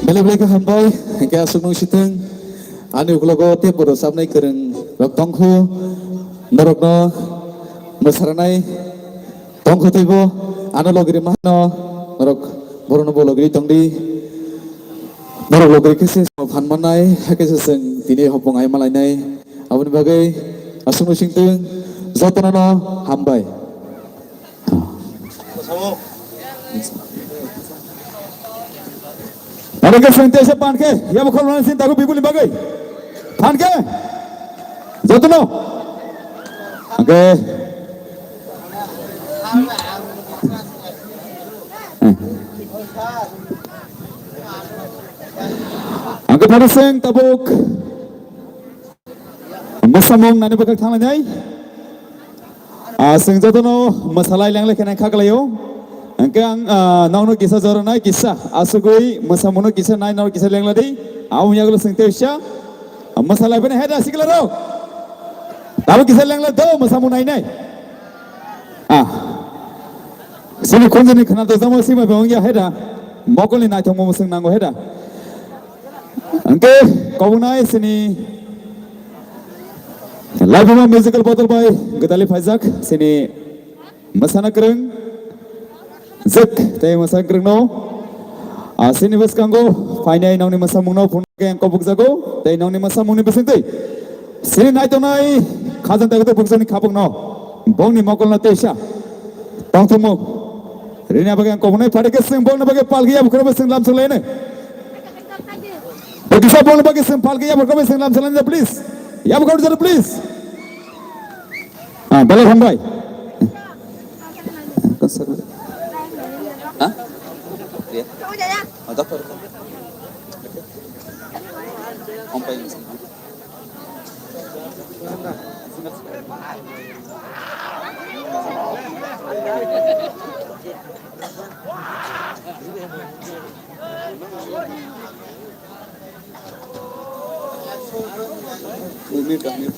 Balik ke hambai, ke asung siteng, anu kelogo tiap bodoh samnai keren rok tongku, norokno, masaranai, tongku tibo, anu logri mahno, norok borono bologri tongdi, norok logri kese fan manai, kese seng tini hopong ay malai nai, awin bagai asung siteng, zotonono hambai. Ada ke sentiasa pan ke, ya bukan orang sin tahu bibuli bagai, pan ke, jatuh no, oke, angkat pada seng tabuk, masamong nani bakal thang lanyai, seng jatuh no, masalah yang lagi nak kaglayo. Angkang naunu kisah jornai kisah asugui masamuno kisah nai naunu kisah leng ladi awu yaglo sengtesya masalah bene heda siklaro tahu kisah leng lado masamuno nai sini kunjani khana to jamo sima bangya heda mokoli nai thomo museng nango heda angke kobunai sini live musical bottle by Gadali Faizak sini masana kereng Zek, tay masak kerengno, sini bas kanggo, finai nauni masa mungno pun yang kau bukzago, tay nauni masa mungni besintai, sini naik tu naik, kajan tak tu buksani kapung no, bong ni makol na tesha, tang tu mo, rini apa yang kau punai pada keseng bong na bagai palgi ya bukan beseng lam selene, bagi siapa bong na bagai seng palgi ya bukan beseng lam selene please, ya bukan jadi please, balik hambai.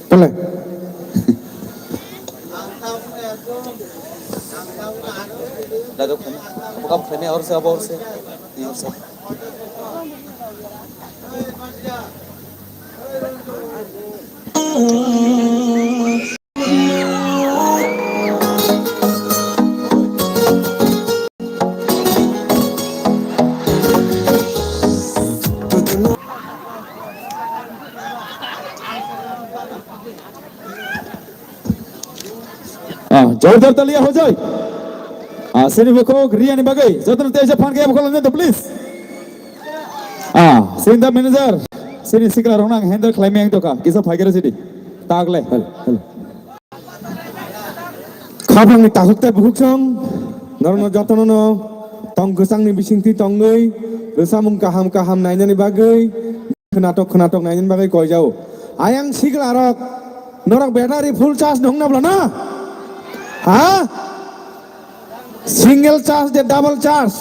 Boleh. Dapat kan? Buka ini harus apa harus? Ini harus. जोरदार तालियां हो जाए sini bokok Ria ni bagai jodoh nanti aja fan kayak bokok lanjut please sini dah manager sini siklar orang handle climbing tu kah kisah pagi sini tag le Kabang ni takut teh buhuk song, narono jatuh nono, tong gesang ni bising ti tongai, resamung kaham nanya ni bagai, kenatok nanya ni bagai koi jauh. Ayang siklarok, norok bateri full charge dong na belana, single charge dan double charge,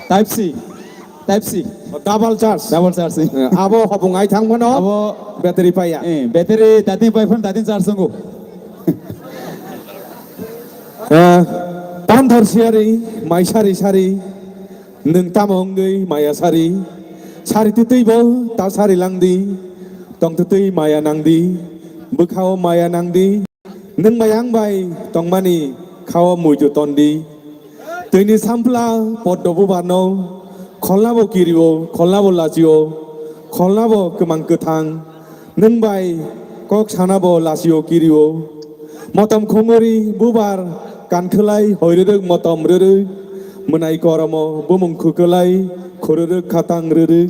type C double charge. sih Abo hubung ay thang mana? abo Bateri paya. bateri tadi pun tadi charge sungguh Pandar siari, mai sari, neng tamong gay, maya sari tutui bo, ta sari langdi, tong tutui maya nangdi, bekau maya nangdi, neng mayang bay, tong mani, kau muju tondi, tuini sampla, pot dobu bano, kolabo kiriwo, kolabo lazio, kolabo kemang ketang, neng bay, kok sanabo lazio kiriwo, motom khomori bubar kan khelai hoirerek motom rerek menai koramo bumung khukelai khorerek khatang rerek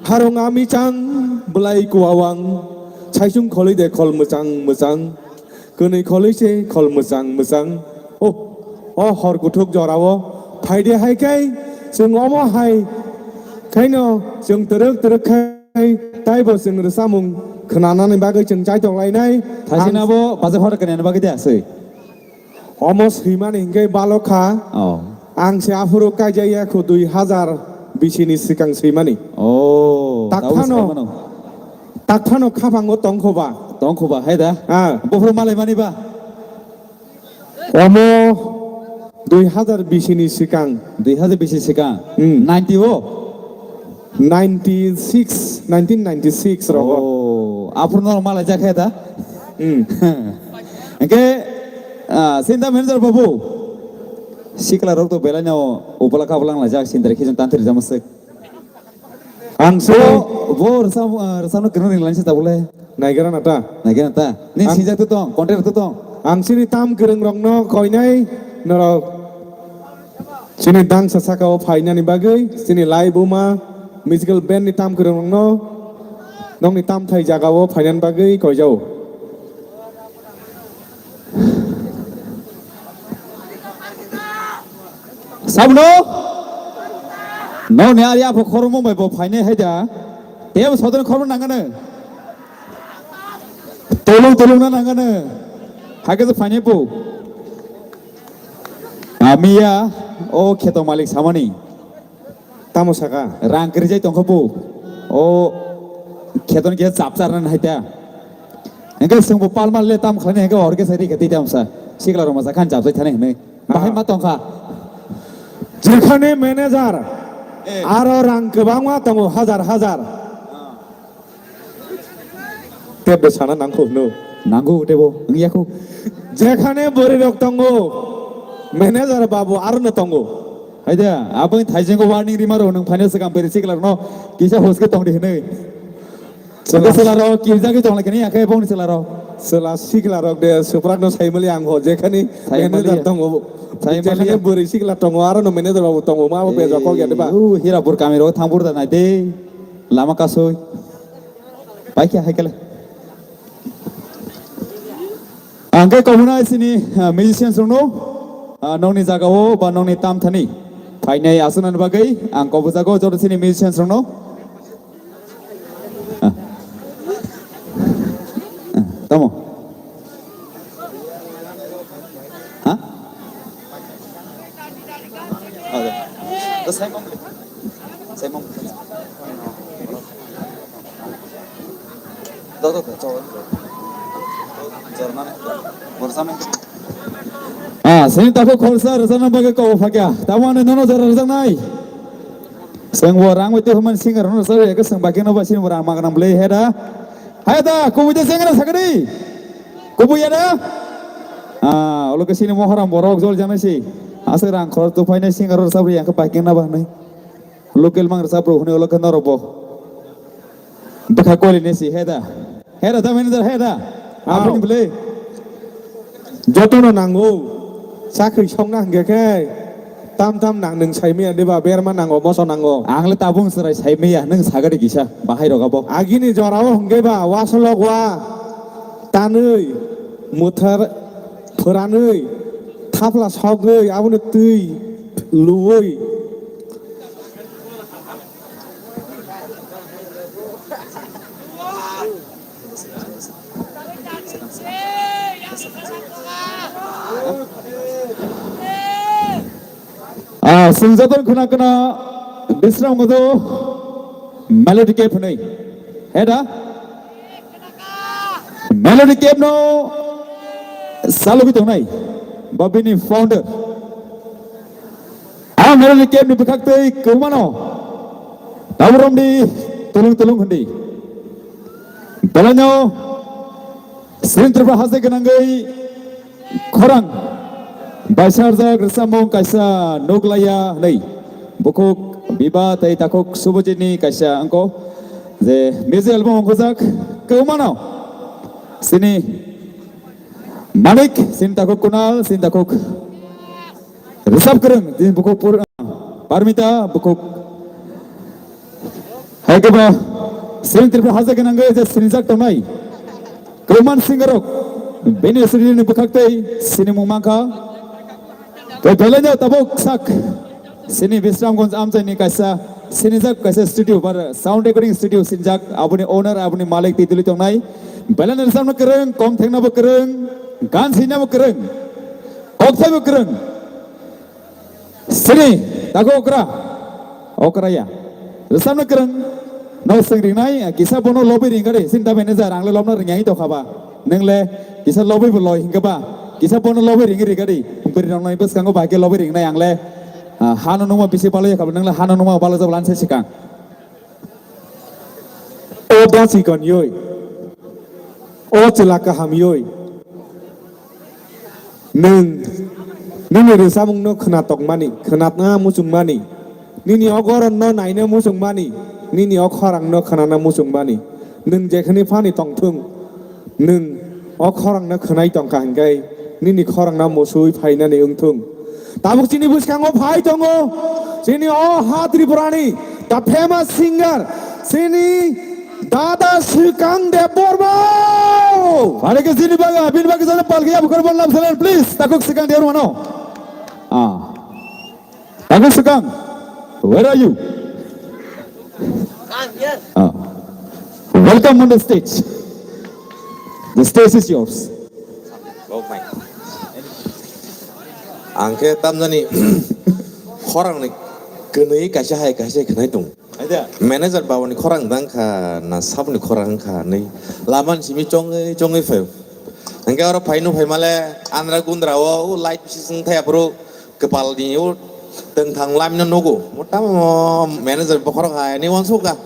harong ami chang belai kuawang chaisung kholai de khol mojang konai kholai se khol mojang hor kuthuk jorao phaide hai kai जों Amo hai kaino जों terek kai tai bo जों resamung खोनानानै बागै जों जायदंलायनाय 다시나보 바자 허락 그냥 바게 됐어요 almost himani hinggai balokha ang se afuro kajaya ko 2000 bisini sikang seimani takphano khabango tongkhoba 덩코바 해다 보프로 말레 많이 봐 omo 2000 bisini sikang 2000 BC 시간 1996 rogo 앞으로 normal aja 해다 이게 Sinta manager babu sikla rok to belanya upala kapalang lajak sinta rekhi jon tantri jamasek ang so bo rasano kenu ring lansi tabule naigara nata ni sinja tu tong konter tu tong ang sini tam gereng rongno koinai norok sini dang sasaka o phainani bagai sini lai buma musical band ni tam gereng rongno nong ni tam thai jaga o phainan bagai koi jau sabno no ne aria pho khormo mai bo phaine haida tem sodon khormo nangane tolong na nangane hage je phaine bo amia o kheto malik samani tamosaka rang kri jai tongkho bo o kheton ge chapchar nan haida engke singbo palmal le tam khlane engke orge sari gati tamsa sikla ro masa khan chapchai thane ne bahai ma tongkha যেখানে manager আরো রাং গোबांमा दङ हाजार तेबो साना नांगौ no नांगौ देबो नोंयाखौ যেখানে বরি rock दङ manager बाबु आरो न दङ हायदा आबै थाइजेंगो वार्निं रिमारो नों फाइनान्स काम बेरे सिकलार न किसा होसके दङ देने सेलारो किजागे दङ लायखनि आखाय बावनि सेलारो सेला सिकलारक दे सुप्रानो साइमलि आं हो जेखानि ম্যানেজার दङ जेखानि बरि सिकलार दङ आरो न ম্যানেজার बाबु दङ मा बेजा कल गया देबा हिरापुर कामेरो थांबुर दा नाय दे लामा कासोय बाइके हायकले आंगे कहुना सिनि म्युजिशियान्स रनो नौनि जागाओ बा नौनि ताम थानि फाइनाय आसुनान बागै आं कबुजागो जरो सिनि म्युजिशियान्स रनो तमो Sing tako khorsa rasana bagai kau fakya tawane nono jara rasanai sing warang itu human singer nono sare ke sing bagian apa sini warang makan beli heda hayda kubu je singer sakari kubu ya da olo ke sini moharam borok jol jana si asirang khor tu faine singer sabri yang ke bagian apa nai local mang sabro hune olo ke norobo bekha koli nesi heda ta manager heda apa ni beli যতনো নাঙ্গো চাকরি সংना हंगेखे tam tam nang nung saimia deba berma nango moso nango Anglet tabung serai saimia neng sagari gisa bahai rogabo. agini jorao hongeba wasologwa tanui muthar phoranui thapla sogoi abune tui luoi Senjata kena bisram modo melody cap nai. Heda melody cap no salu bitong nai. Babini founder. Melody cap ni bekakte kumano. Taburom di tulung hendi. Dalanyo Serintra bahasa kenangai korang. Baisarjak resamong kaisa noglaya nei bukuk biba tai takok subojini kaisa angko je music album ongkojak keumano sini Manik sin takok Kunal sin takok resap kereng din bukuk pur Parmita bukuk haikeba sin tripura haza kenangai je sinjak tonai keuman singarok beni sini bukaktai sini mumangka Belanya tabuk sak sini Visramganj amjani kaisa sini jak kaisa studio bar sound recording studio sinjak abuni owner abuni malik tituli tongnai belanya samna kereng kom thengna bo kereng gan sina bo kereng okthai bo kereng sini tago okra ya samna kereng no sengring nai kisa bono lobby ringare sinta manager angle lobna ringai to khaba nengle kisa lobby bo loi hingaba Kisah pono lobby ringi gadi, beri orang lain pas kanggo bahagia lobby ring na yang le, hano numa bisi palo ya kabar nengla hano numa palo jauh lanse sikang. o dasi kon yoi o celaka ham yoi nung nini resamung no khenatok mani khenatna musung mani nini ogoron no naine musung mani nini okhorang no khenana musung mani nung jekhani phani tongthung nung okhorang no khenai tongka hanggai Nini korang na musui paina ni ungtung. Tabuk sini buskango pai tongo. Sini oh Hatri Purani, the famous singer. Sini Dada Sukang Deborbo. Ada ke sini baga, bin baga sana pal kaya bukan bolam salam please. Takuk Sukang dia rumah no. Takuk Sukang, where are you? Welcome on the stage. The stage is yours. Angke tamjani korang ni kenai kasih hai kasih kenai tung. Manager bawa ni korang dangka na sabu ni korang ka ni laman simi congai feu. Angke orang painu pai male andra gundra wo light siseng thaya bro kepal ni wo tentang lam ni nogo. Mutam manager korang hai ni wan suka.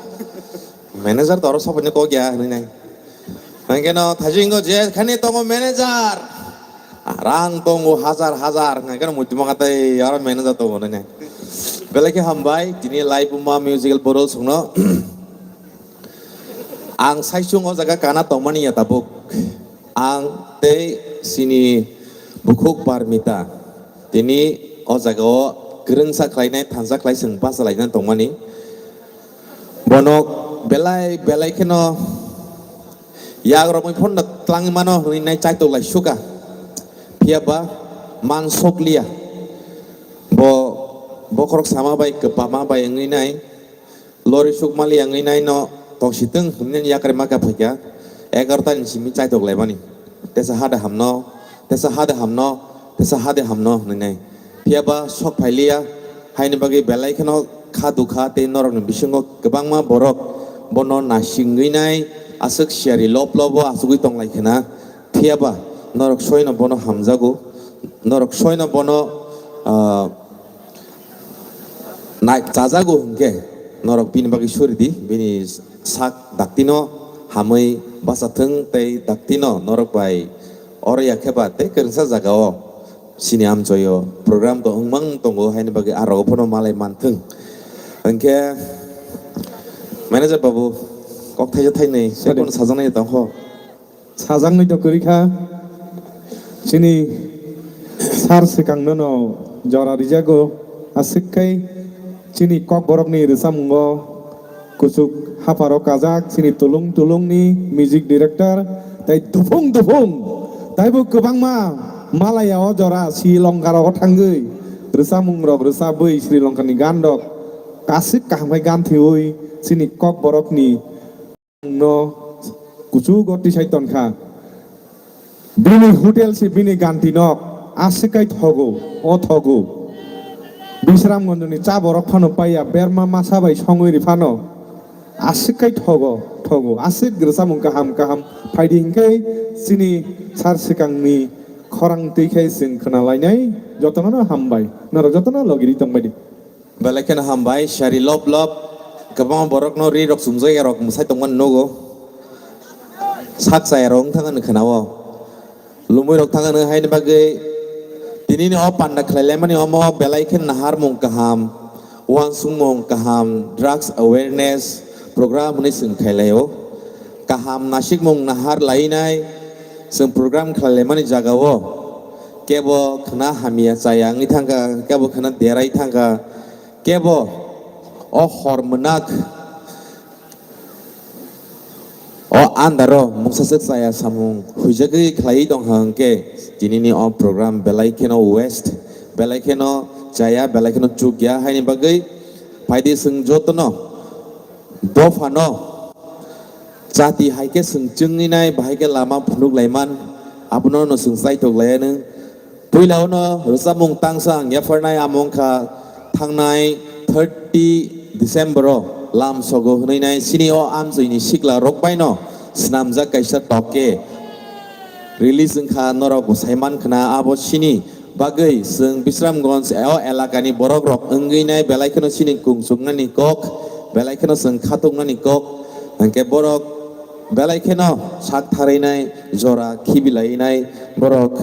Manager toro sabu ni kau gya ni nai. Angke no thajingo je kani tongo manager. Rang tunggu hazar kan muti mengatai orang manajer tunggu nanya. Belaki hambai kini live umma musical borol sungno. Ang saisung o jaga kana tomani ya tabuk. Ang te sini bukuk Parmita. Kini o jaga o gereng saklai nai tansa klai sengpa salai nan tomani. Bonok belai keno. Ya orang pun nak telangi mano ni nai cai tu lai suka. Piaba mansok lia bo korok sama baik ke pama baik yang ini lori sukmali yang ini no tok siteng kemudian ya kerja maka pergi agar tan simi cai tok lebani tesa hada hamno nene piaba sok pailia hai ni bagi belai keno khadu khate norok ni bisingo kebang ma borok bono nasing ini asuk syari lobo asuk itong lai kena piaba Norok soina bono hamzago, norok soina bono naik cazago hingga norok bini bagi surdi bini sak daktino hamai basateng tei daktino norok bai orang yakeba tei kerja jagao sini am joyo program to hengmang tunggu hai ni bagi aro pono malai manteng hingga manager babu kok thai nih saya pun sajang nih tangho sajang nih to kerika sini sar sekang nono jora rijago asikai sini kok borok ni resamungo kusuk haparo kazak sini tulung ni music director tai dufung tai bu kebang Malaya jora Sri Lanka ro tanggui resamung rok resabui Sri Lanka ni gandok kasih kahmai ganti ui sini kok borok ni no kusu goti saiton kha bini hotel si bini ganti nok asikai thogo bisram gondoni cha borok phano paiya berma masa bai songoi ri phano asikai thogo asik resamung kaham faidi hingkai sini sar sikang ni khorang teikhai sing khnalainai jotona hambai naro jotona logiri tongbai Balakan hambai syari lop kabang borok no ri rok sumjai rok musai tongman nogo sak sai rong thangan khanawo lumui rok thangan hain bagai tini ni opan na khlalemani omo belaiken nahar mong kaham wan sumong kaham drugs awareness program ni sing khailayo kaham nasik mong nahar lainai sing program khlalemani jagawo kebo khna hamia sayang ni thangka kebo khna derai thangka kebo o hormonak o andaro mungsasek saya samung hujagi khlai dong hangke jinini o program belaikeno west belaikeno jaya belaikeno chugya haini bagai paidi sing jotono bofano jati haike sing jungni nai bahike lama phunuk laiman apuno no sing sai tok layan puilao no rosamung tangsang ya farnai among kha thangnai 30 December lam sogo hnai sini o amjini sikla rokbai no snamja kaisa toke release kha norok saiman khna abo sini bagai sing bisramgons o elakani borok rok engui nai belai khno sini kungsuknani kok belai khno sing khatungnani kok angke borok belai khno sak tharinai jora khibilai nai borok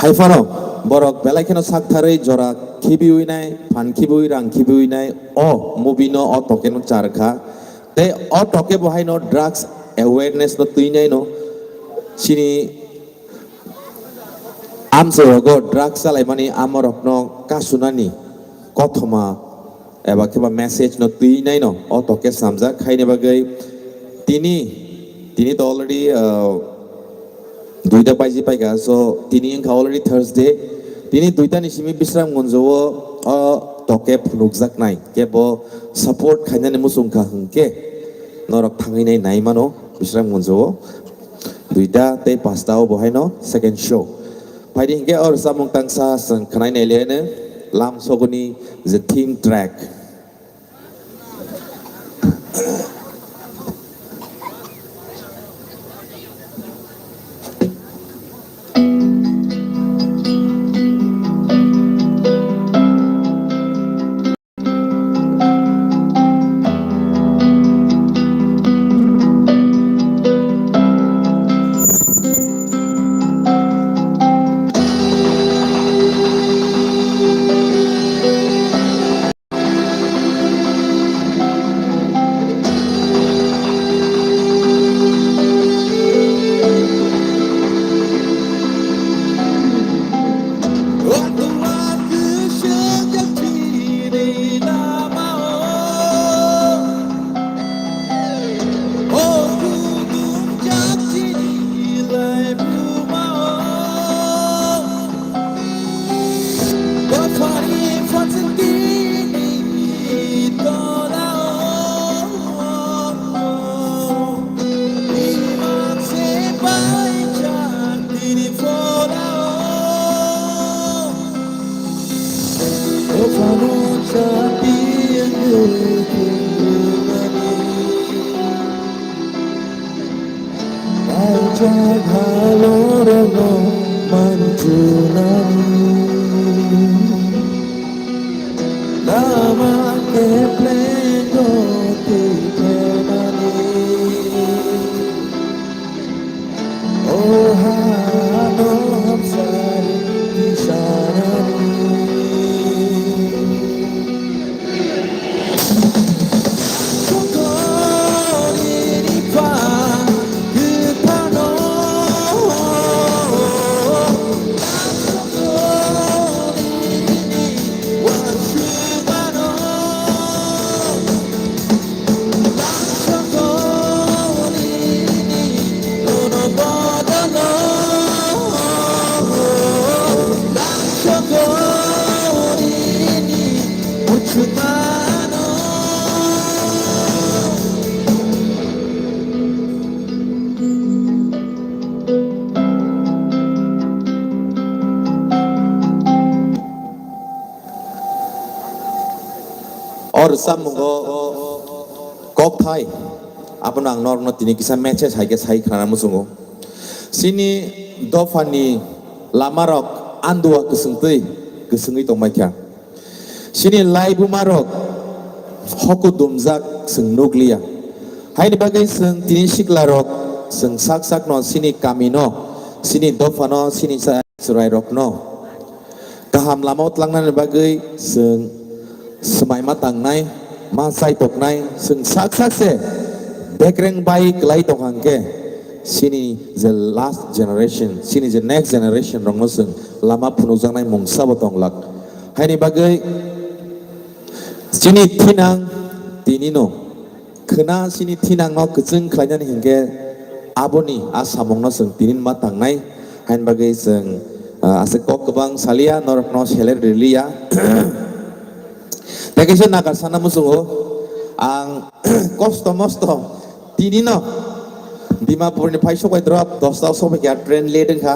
haifano borok belai keno sak thare jora khibiui nai phan khibiui rang khibiui nai o movie no o toke no charkha te o toke bohai no drugs awareness no tuinai no sini amsogo drugs salai mani amorok no kasunani kothoma eba keba message no tuinai no o toke samja khaine bagai tini to already duita paiji paiga so tini engka already Thursday tini duita ni simi bisram gonjowo o toke phunukjak nai kebo support khainani musungkha hungke norok thangai nai naimano bisram gonjowo duita te pasta o bohai no second show paidi hingke or samung tangsa sang khanai nai lene lam soguni the theme track kemana or samgo kok thai apun ang nor no tini kisa meche sai ke sai khana musungo sini dofani lamarok andua kesungui tong maikya sini laibu marok hoku dumzak sung nuklia haini bagai sung tini siklarok sung sak no sini kamino sini dofano sini sa surai rok no kaham lamot langnan bagai sung semai matang nai masai tok nai sung sak se bekreng baik lai tong hangke sini the last generation sini the next generation rong no sung lama punujang nai mong sabotong lak haini bagai sini tinang tinino kena sini tinang no kejeng klanyan hingke aboni asamong no sung tinin matang nai hain bagai sung asekok kebang salia norok no seler rilia Tekisya nakar sana musuho ang kosto mosto tinino di ma purni paisok ay drop dosta so kaya trend leading ka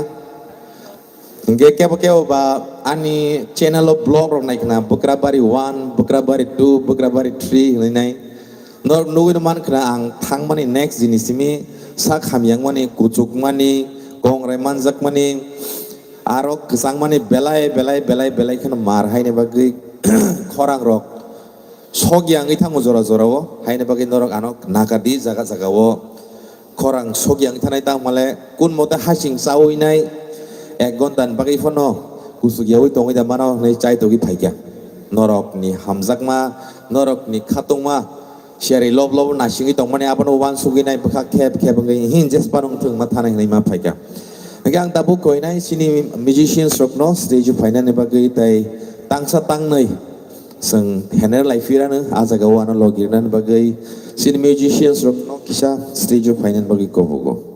nge kaya ba ani channel of blog ro naik na Bukrabari 1 Bukrabari 2 Bukrabari 3 nai nor nuwi man kena ang thang mani next jinisimi sak hamyang mani kucuk mani kong reman zak mani arok kesang mani belai kena marhai ne bagi korang rok sogyang itang ujora jorawo haine bagi norok anok nakadi jaga jagawo korang sogyang ithanai tang male kun mota hasing sawi nai ek gontan bagi fono kusugyawi tongi da mano nei chai togi phaikya norok ni hamjakma norok ni khatongma sheri lob nasingi tongmani apano wan sugi nai bakha khep ngai hin jespanong thung ma thanai nai ma phaikya ang tabu koi nai sini musicians rok no stage phaina ne bagi tai tangsa tang nai seng hener life irana aja gawana logiran bagai sini musicians rok no kisah stage phaina bagi kobogo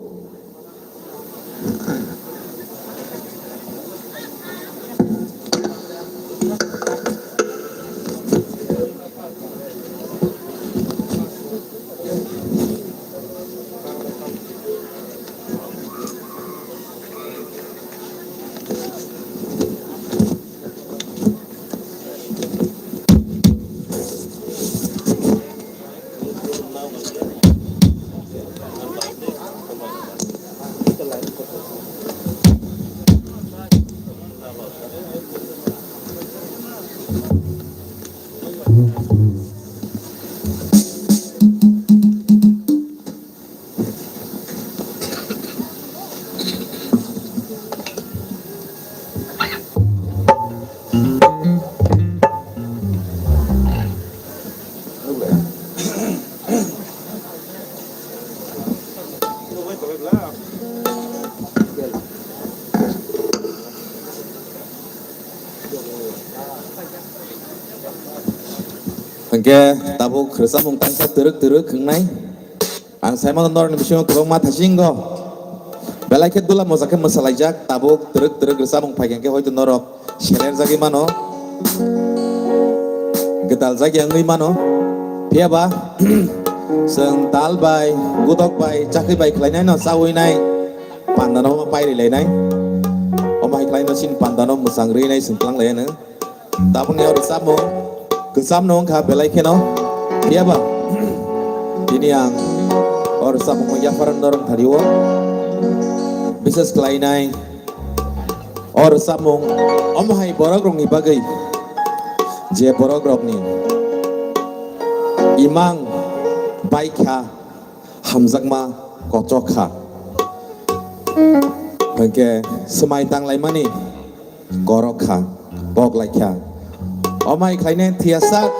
Hingga tabu kerja mung tangsa teruk kenai, ang saya mau nonton bising kerong mata singgo, belai kedula mau sakit masalah jak tabu teruk kerja mung pagi hoi tu norok, share zagi mano, gedal zagi yang mano, pia ba, sental bay, gutok bay, cakri bay klainan no sawi nai, pandano ma bay rilai nai, omai klainan sin pandano musangri nai sentlang lay na, tabu ni orang samu. Kesam nong ka belai keno, iya bang. Ini yang orang sama menyafaran orang tadiwo, bisa sekelainai. Orang sama omahai borogrong ni bagai, je borogrong ni. Imang baik ha, hamzak ma kocok ha. Oke, semai tang lai mani, gorok ha, bog lai ha. Omai kainai tiasak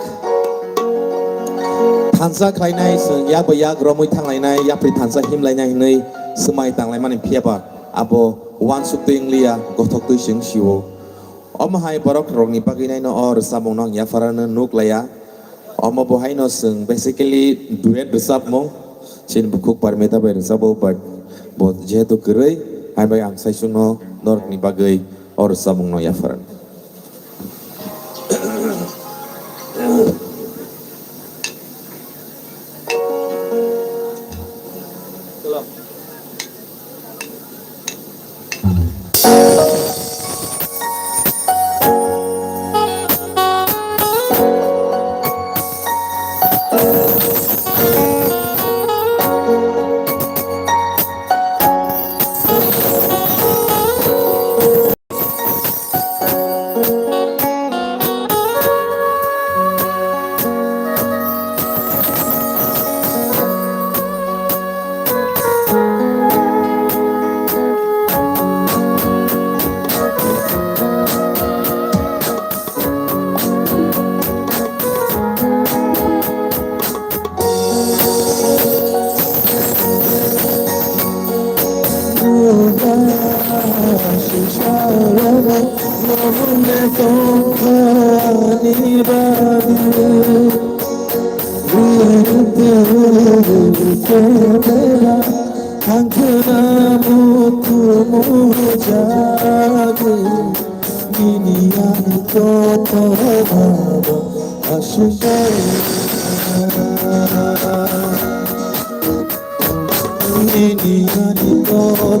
tansa kainai seng yak bayak romui tang lainai yapri tansa him lainai nei semai tang lainai piapa abo wan sukting lia gotok tu sing siwo omai borok rongni paginai no or samong nong yafarana nuk laya omo bohai no seng basically duet besap mo sin bukuk parmeta ber sabo but bot jetu kerai hai bai ang sai sung no nor ni bagai or samong no yafarana 자그 니니 아니고 돌아봐 아시게 니니 아니고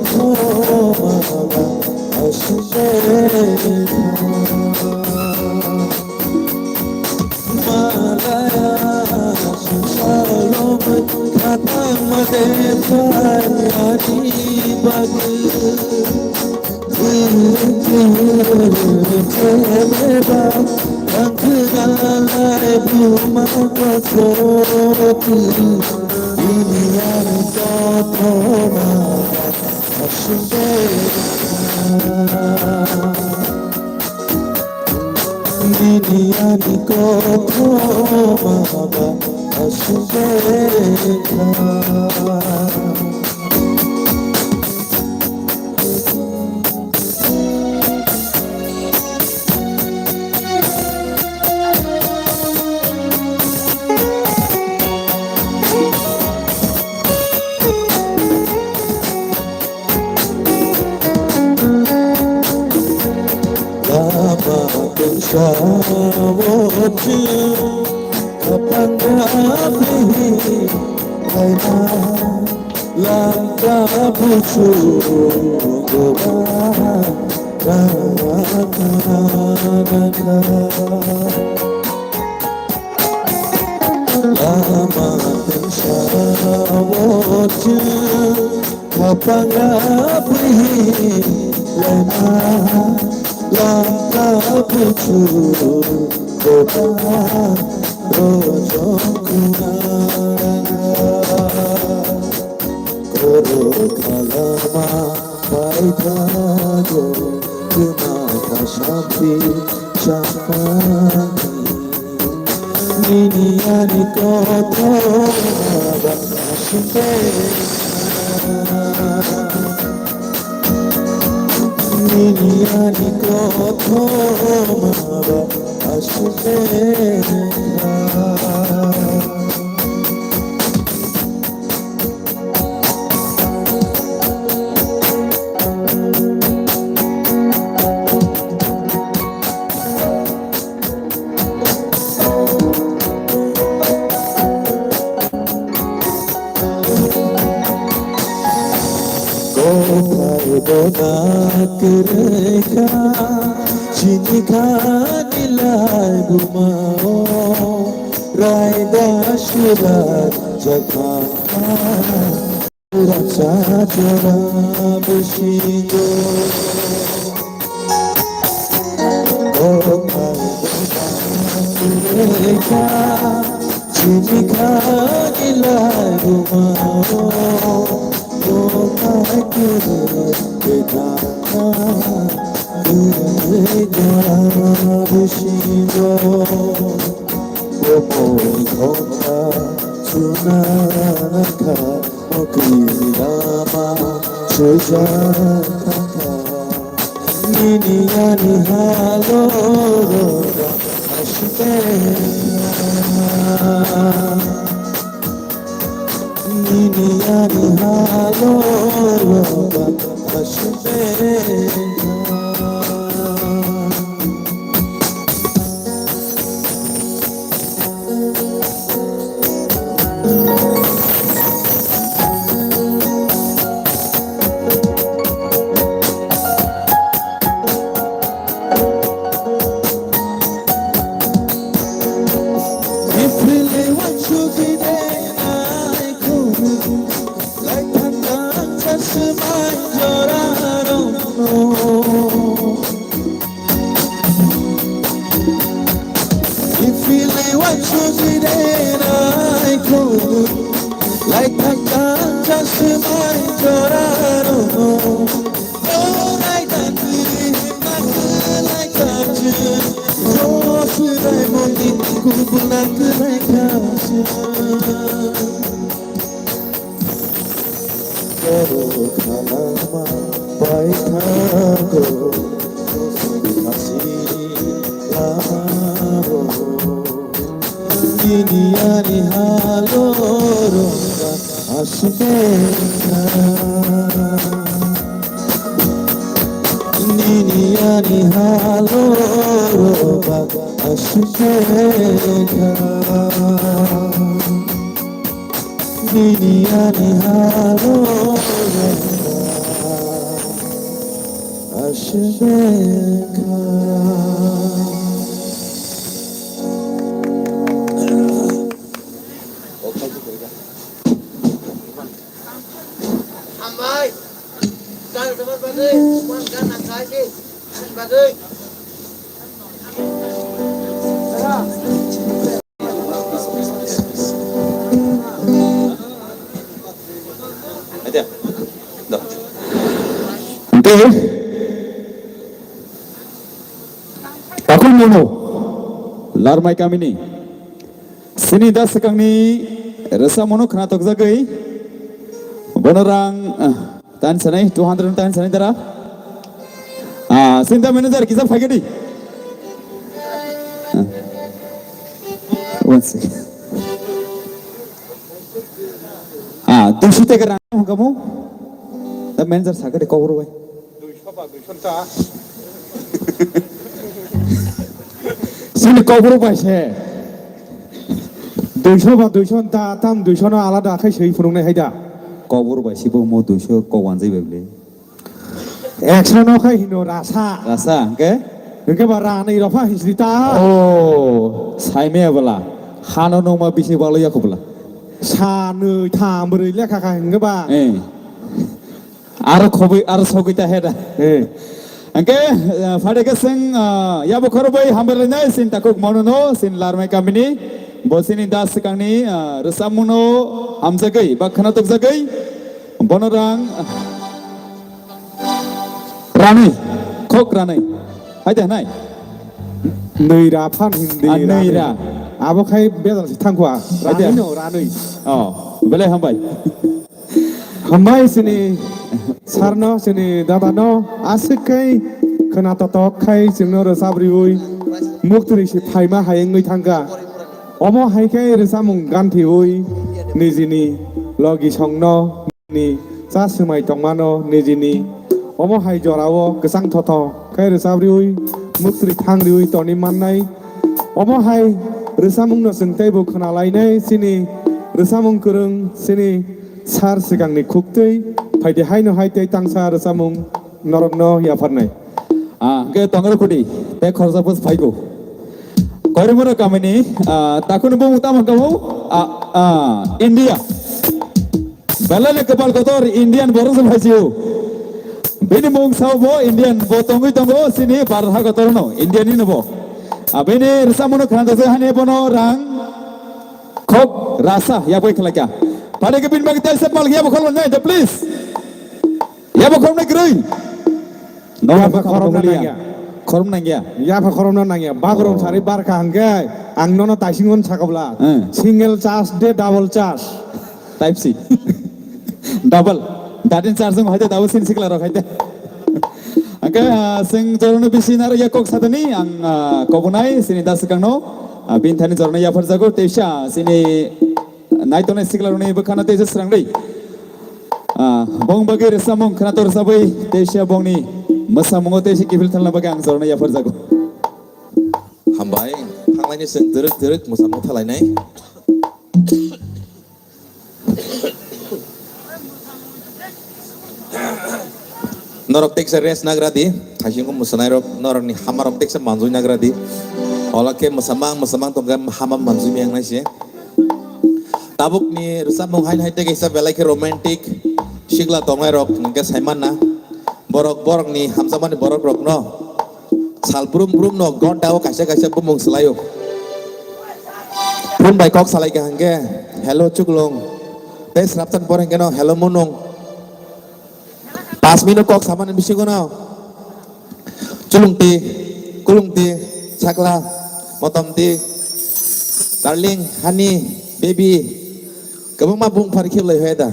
돌아봐 아시게 말아야 사람은 가방마대 파야지 바그 제발 당그가 나의 부마과 소리 이미 아니까 돌아 니니 아니고 도마가 아시게가 나만 샤워지 kapan rapi aina langkah bucu goba lama pensawati kapan rapi aina langkah bucu goba kalama baitago kumaka shapi chapani nini ani koto abashite nini ani koto abashite Bodakreka chinika nilai gumao raida shurat jakha racha jara bishigo bodakreka chinika nilai gumao Nini ani halo loba ashbena If really what you did like that just my your I don't know if really what you did and I could like that just my your I don't know oh like that like that oh should I want it could like that kalama baitago hasiri lamo nini ani halo roga ashbena 니니아니 할로로바 아시네가 니니아니 할로로바 아시네가 Ada? No. Oke. Takul mono. Larmai kami ni. Sini dah sekang ni rasa mono kena tok zagai. Bonorang tan sanai 200 tan sanai dara. Sinta manager kisah pakai di. One second. तुम सीते कर रहा हूँ कमो तब manager सागर cover हुए सुन cover पाइसे 200 बा 200 ता ताम 200 ना आलादा आखाय सही फुरुंनाय हायदा कवर हुए सिबो मो 200 कवान जाय बेबले 100 ना खाय हिनो रासा rasa के नोंके बारा नै रफा हिस्रिता oh साइमे बला हानो नो मा बिसे बालो या खबला सानै थाम ब्रै लेखा खा नोंके बा आरो खबै आरो सगैता हेदा angke fade ke sing ya bokhor bai hamber nai sin takuk monono sin larmai kamini bosini das kangni resamuno hamjagai ba khana tok jagai bonorang rani khok ranai haida nai नैरा फान हिन्दी नैरा आबो खाय बेदर थांखवा रानै नो रानै बेलाय हामबाय हामबाय सिनि सारनो सिनि दादानो आसिकै खोनाततक खाय जोंनो रोजाब्रिउइ मुक्तरिसि फायमा हायेङै थांगा अमो हायखाय रोजामुं गान्थिउइ निजिनि लगी संनो नि जा सोमाय तंमानो निजिनि अमो हाय जरावो गोसां थथ खाय रोजाब्रिउइ मुक्तरि थांरिउइ तनि माननाय अमो हाय रोजामुंनो जोंथायबो खोनालायनाय सिनि रोजामुं गोरों सिनि सार सिगांनि खुक्तै फायदे हायनो हायतै Tansa रोजामुं नरकनो याफारनाय ke tongro kudi te khorja pos phaigo korimoro kamini takun bo utama kamu India balale kepal kotor Indian boros bhajiu bini mung saubo Indian bo tongui tongo sini barha kotor no Indian ni no bini resamono khanda se hane bono rang khok rasa ya boy khalaka pada ke bin bagita sepal ya bokhol nai the please ya bokhol na groi no apa korom nangya korom nangya ya apa korom nangya bagrom sari barka hangge ang nono taisingon sakabla single charge de double charge type C double datin charging hoite daw sin sikla rakhaite angke sing jorno bisinar ya kok satani ang kobunai sini dasakangno bin thani jorno ya farjago teisa sini naitone sikla roni bekhana teisa sranglei bong bagi resamong khana tor sabai teisa bongni masamungo teisi kifil thalna bagi ang jorno ya farjago Hambai hanglainya sing derek musamung thalainai norok teksa res nagradi hasing ko musanai rok norok ni hamarok teksa manjui nagradi olake musamang tongga hamam manjui miang nai tabuk ni resamung hain haite kaisa belai ke romantic sigla tongai rok ngke saiman na borok ni hamsaman ni borok rok no sal brum no gon dawo kaisa bumung selayo pun bai kok salai ke hangge hello chuklong tes raptan poreng keno hello munong 5 minit kok sama nih bisi kono kulung ti sakla motom ti darling honey baby kabang mabung parikip lay heda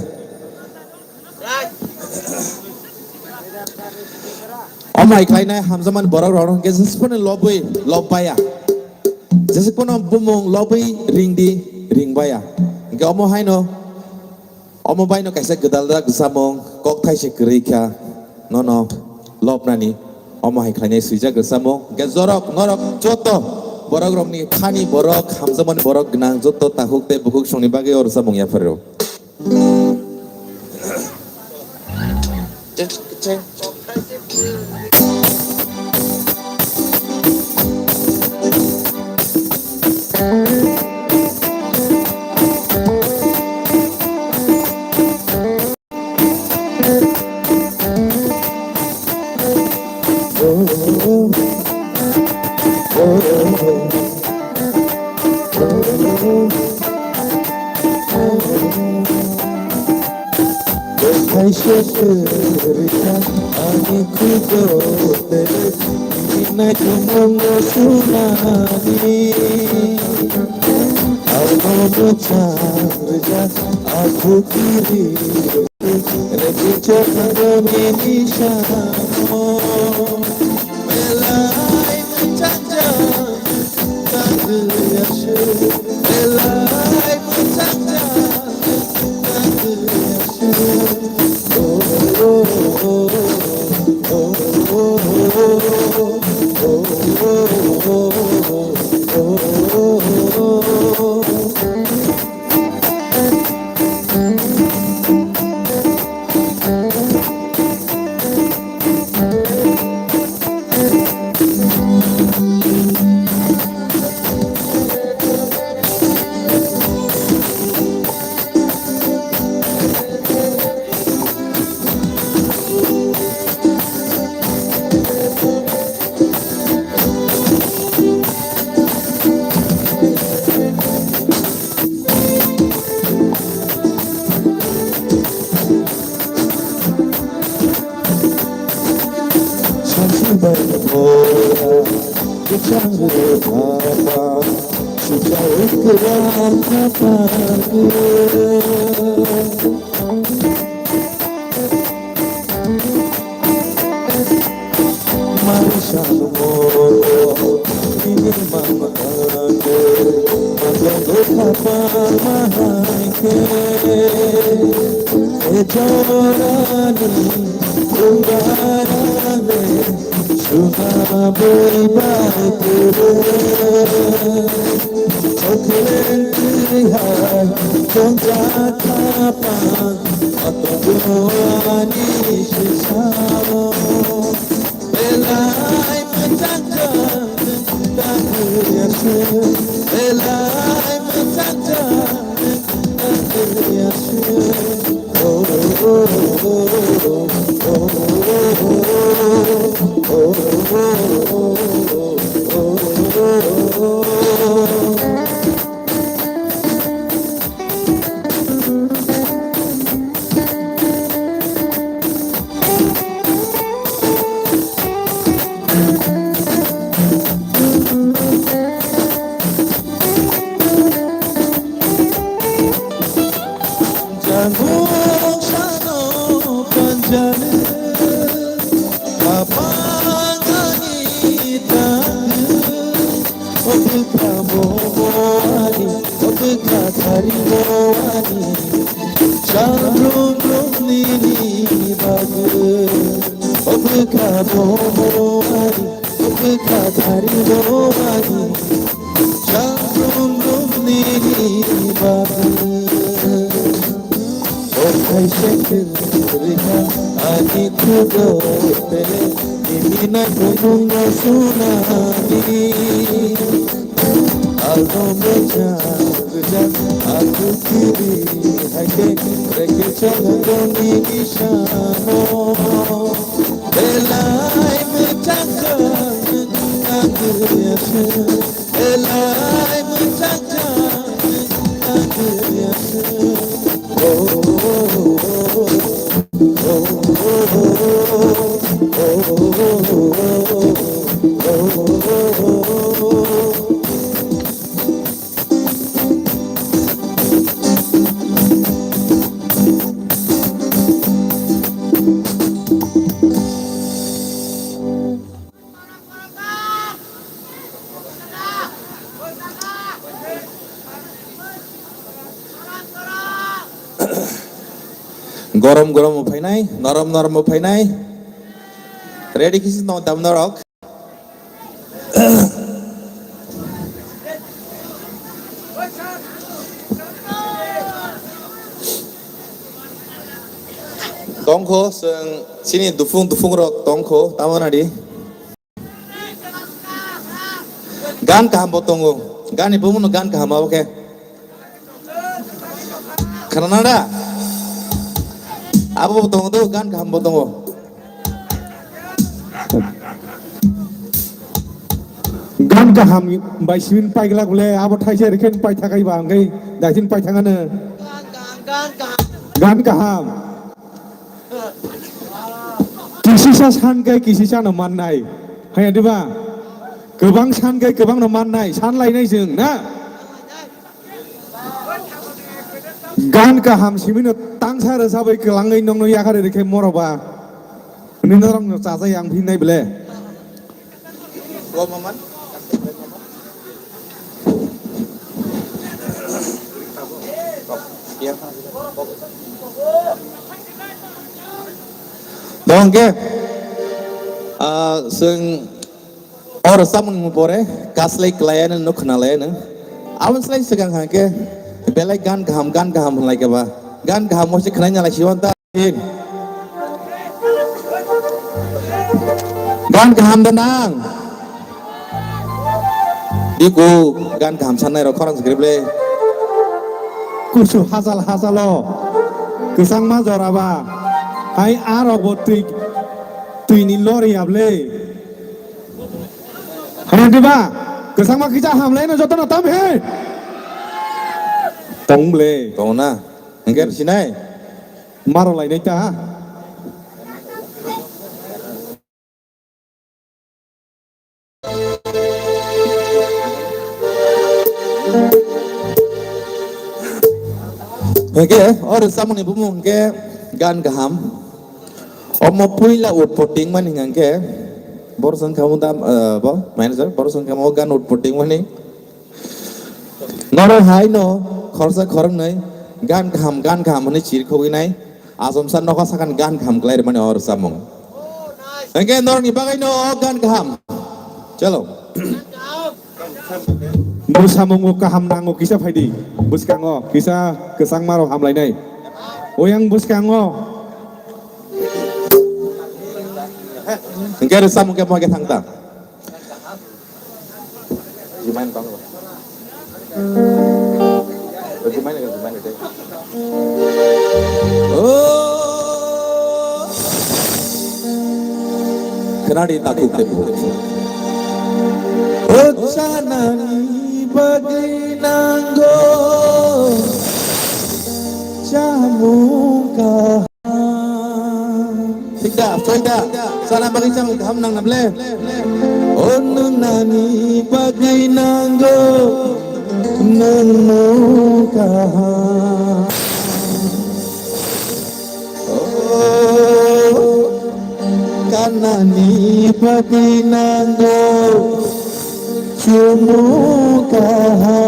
omai klaina hamzaman borok rorong ke sespone lobaya sespone bumung lobai ring baya ke omo haino omo baino kaisa gedal dak samong kok thai se krika no lob nani 어마이 खायनाय सुइजागो सामु गे जरक नरक जत बरक रंनि खानि बरक हामजामन बरक गोनां जत ताहुक ते बुकुक संनि बागै अर सामुं याफोराव Aku kiri, lagi cakap ini syamo, melai mencangkang, tak terbiasa, melai mencangkang, tak terbiasa. Oh oh oh oh oh oh oh oh oh. गरम गरम फैनाय नरम नरम फैनाय ready kisi no tam no rock tongko seng sini dufung rock tongko taman adi gan kaham botongo gan ibu mun gan kaham oke karena ada apa botongo tuh gan kaham botongo gan kaham bai simin pai gelak bule abo thai se reken pai thakai ba ngai daisin pai thangane gan kaham kisisa sangai kisisa no mannai hai adiba गोबां सानगै गोबां no mannai sanlainai जों ना gan kaham simino tangsa rosabai kelangai nong no yakare reke moroba nino rong no chaja yang phinai bele gua maman dongke seng or samun ngupore kaslai kelayanan no kenalayanan awan selai segang hake belai gan kaham lagi apa gan kaham mesti kenanya lagi siwanta gan kaham tenang iku gan kaham sanai ro korang skrible kusu hasalo kesang majoraba hai aro botui tuini lori able hai diba kesang ma kita hamle no joto no tam he tong ble tong na engker sinai maro lai nei ta oke or samun ibu mungke gan kaham omo puila ut poting mani ngangke borsan kamu tam apa manager borsan kamu gan ut poting mani noro hai no khorsa khorang nai gan kaham mani chir khogi nai asomsan no kasakan gan kaham klair mani or samung engke nor ni bagai no gan kaham chalo Busamungu kaham nangu kisa phaidi buskango kisa kesang maro hamlai nai oyang buskango engke samung ke pakai thangta gimana kamu gimana deh oh kenapa takut tebu Ochanani bagi nanggo jamuka tidak salam bagi jamuka ham nang nable onunani bagi nanggo namuka oh kanani bagi nanggo Cumukaha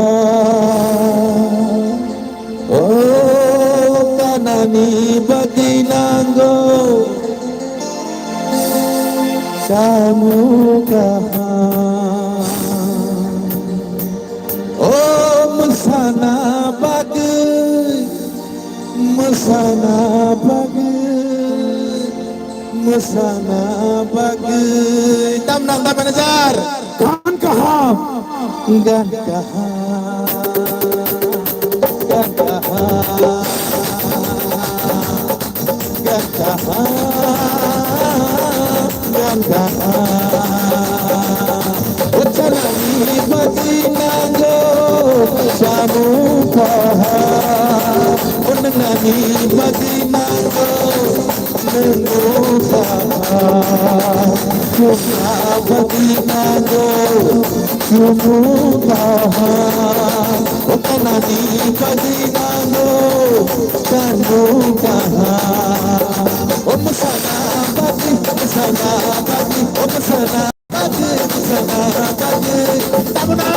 Oh kanani bagi nanggo Samukaha Oh mesana bagi Tamnang tak manajer gan kaham gan kaham gan kaham gan kaham gan kaham Ochanani bagi nanggo samukaha Onanani bagi nanggo namukaha Jumlah bagi nanggo Cumukaha Okanani bagi nanggo Kanukaha O mesana bagi O mesana bagi Tabunan